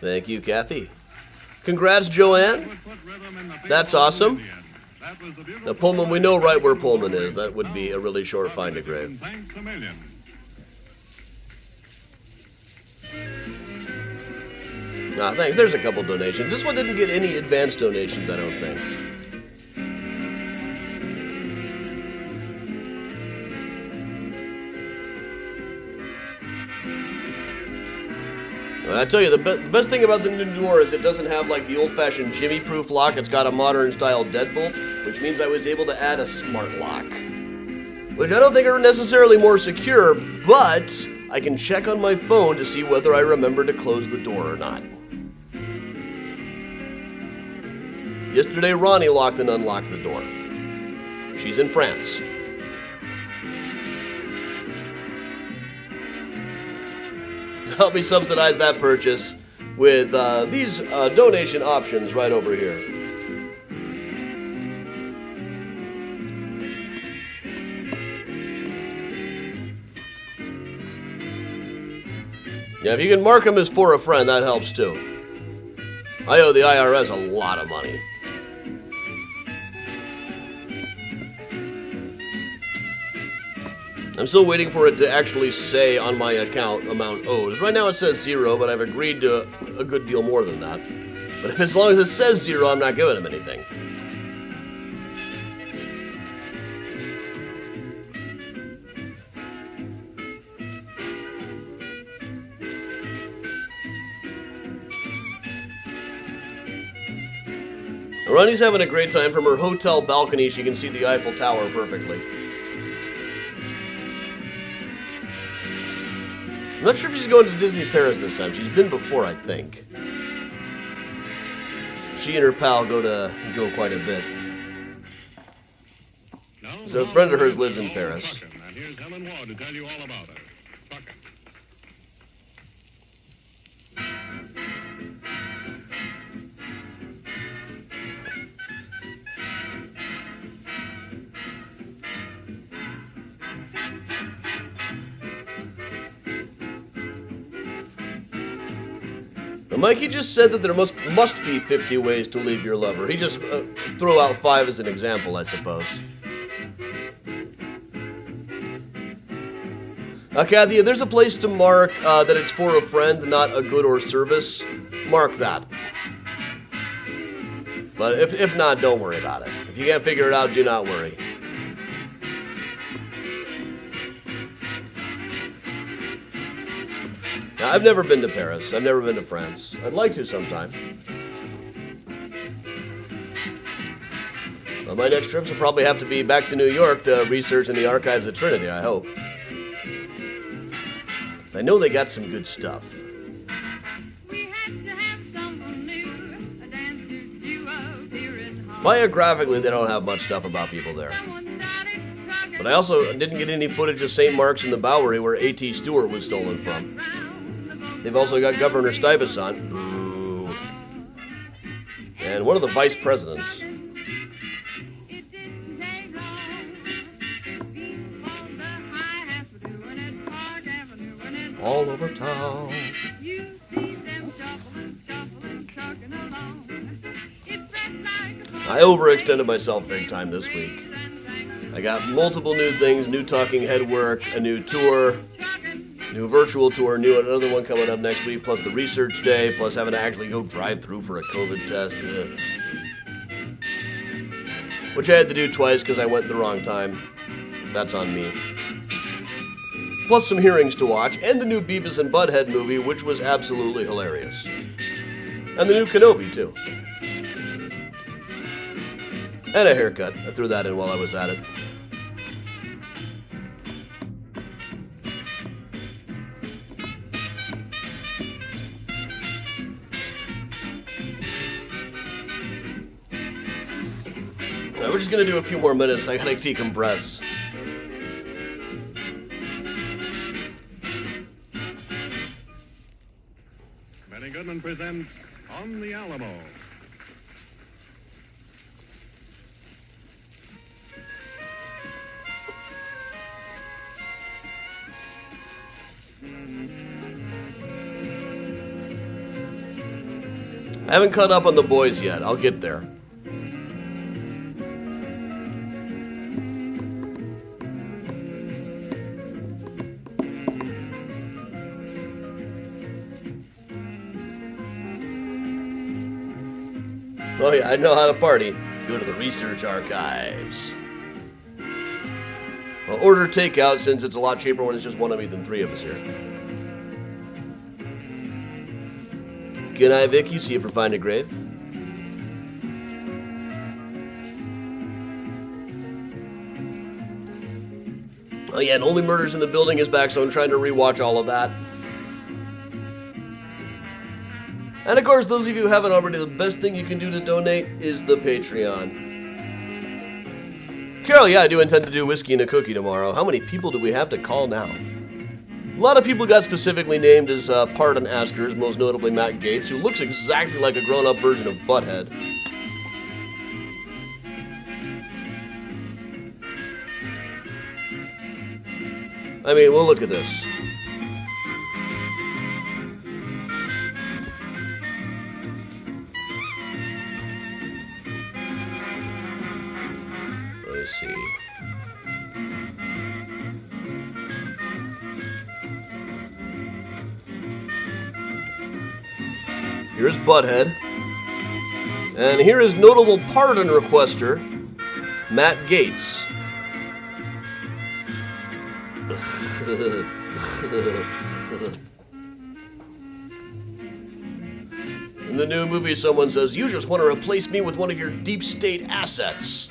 Thank you, Kathy. Congrats, Joanne. That's awesome. Now, Pullman, we know right where Pullman is. That would be a really short Find a Grave. Ah, thanks. There's a couple donations. This one didn't get any advanced donations, I don't think. And I tell you, the best thing about the new door is it doesn't have like the old-fashioned Jimmy-proof lock. It's got a modern-style deadbolt, which means I was able to add a smart lock, which I don't think are necessarily more secure, but I can check on my phone to see whether I remember to close the door or not. Yesterday, Ronnie locked and unlocked the door. She's in France. Help me subsidize that purchase with these donation options right over here. Yeah, if you can mark them as for a friend, that helps too. I owe the IRS a lot of money. I'm still waiting for it to actually say on my account amount owed. Right now it says 0, but I've agreed to a good deal more than that. But if as long as it says 0, I'm not giving him anything. Ronnie's having a great time. From her hotel balcony, she can see the Eiffel Tower perfectly. I'm not sure if she's going to Disney Paris this time. She's been before, I think. She and her pal go quite a bit. So a friend of hers lives in Paris. And here's Helen Ward to tell you all about her. Truckin'. Mikey just said that there must be 50 ways to leave your lover. He just threw out 5 as an example, I suppose. Kathy, if there's a place to mark that it's for a friend, not a good or service, mark that. But if not, don't worry about it. If you can't figure it out, do not worry. Now, I've never been to Paris. I've never been to France. I'd like to sometime. Well, my next trips will probably have to be back to New York to research in the archives at Trinity, I hope. I know they got some good stuff. Biographically, they don't have much stuff about people there. But I also didn't get any footage of St. Mark's in the Bowery where A.T. Stewart was stolen from. They've also got Governor Stuyvesant. Boo. And one of the vice presidents. All over town. I overextended myself big time this week. I got multiple new things, new talking head work, a new tour, new virtual tour, another one coming up next week, plus the research day, plus having to actually go drive through for a COVID test. Which I had to do twice because I went the wrong time. That's on me. Plus some hearings to watch, and the new Beavis and Butthead movie, which was absolutely hilarious. And the new Kenobi, too. And a haircut. I threw that in while I was at it. We're just going to do a few more minutes. I got to decompress. Benny Goodman presents On the Alamo. I haven't caught up on The Boys yet. I'll get there. Oh yeah, I know how to party. Go to the research archives. Well, order takeout since it's a lot cheaper when it's just one of me than 3 of us here. Good night, Vicky. See you for Find a Grave. Oh yeah, and Only Murders in the Building is back, so I'm trying to rewatch all of that. And of course, those of you who haven't already, the best thing you can do to donate is the Patreon. Carol, yeah, I do intend to do Whiskey and a Cookie tomorrow. How many people do we have to call now? A lot of people got specifically named as pardon askers, most notably Matt Gates, who looks exactly like a grown-up version of Butthead. I mean, well, look at this. Let's see. Here's Butthead. And here is notable pardon requester, Matt Gates. In the new movie, someone says, "You just want to replace me with one of your deep state assets."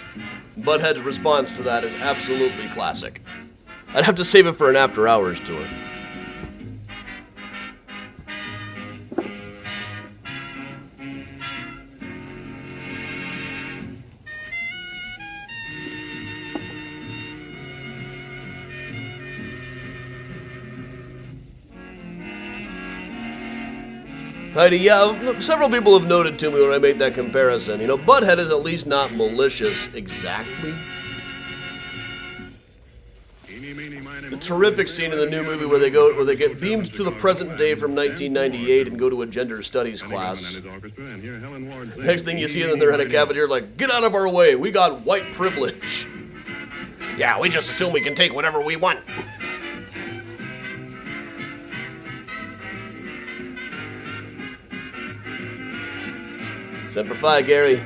Butthead's response to that is absolutely classic. I'd have to save it for an After Hours tour. Heidi, yeah, several people have noted to me when I made that comparison. You know, Butthead is at least not malicious exactly. The terrific scene in the new movie where they get beamed to the present day from 1998 and go to a gender studies class. Next thing you see them, they're in a cafeteria like, "Get out of our way, we got white privilege." Yeah, we just assume we can take whatever we want. Semper Fi, Gary.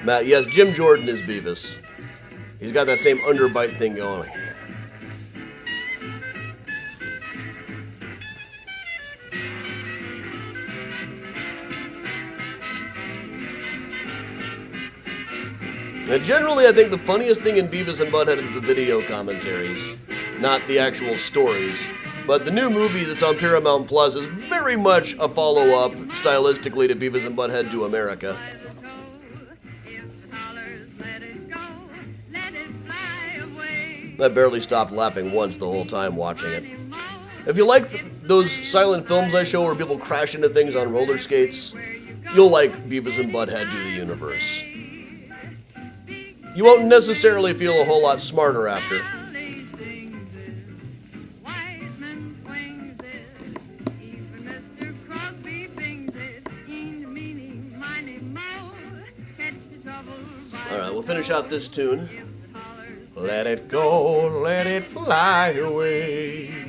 Matt, yes, Jim Jordan is Beavis. He's got that same underbite thing going. And generally, I think the funniest thing in Beavis and Butthead is the video commentaries, not the actual stories. But the new movie that's on Paramount Plus is very much a follow-up, stylistically, to Beavis and Butthead Do America. I barely stopped laughing once the whole time watching it. If you like those silent films I show where people crash into things on roller skates, you'll like Beavis and Butthead Do the Universe. You won't necessarily feel a whole lot smarter after. Alright, we'll finish out this tune. Let it go, let it fly away.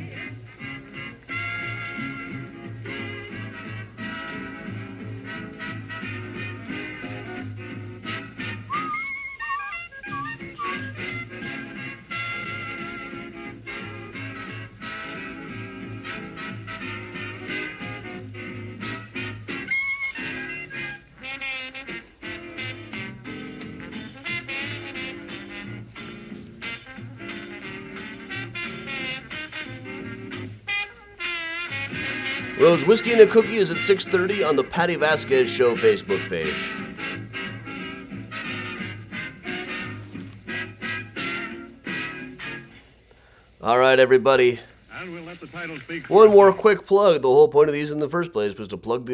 Rose Whiskey and a Cookie is at 6:30 on the Patty Vasquez Show Facebook page. All right, everybody. And we'll let the title speak. One more quick plug. The whole point of these in the first place was to plug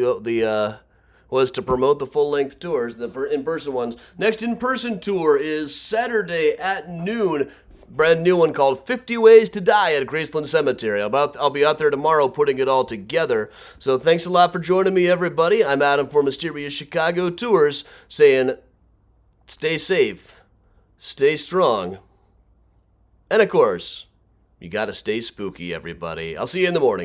was to promote the full-length tours, the in-person ones. Next in-person tour is Saturday at noon. Brand new one called 50 Ways to Die at Graceland Cemetery. I'll be out there tomorrow putting it all together. So thanks a lot for joining me, everybody. I'm Adam for Mysterious Chicago Tours, saying stay safe, stay strong, and of course, you gotta stay spooky, everybody. I'll see you in the morning.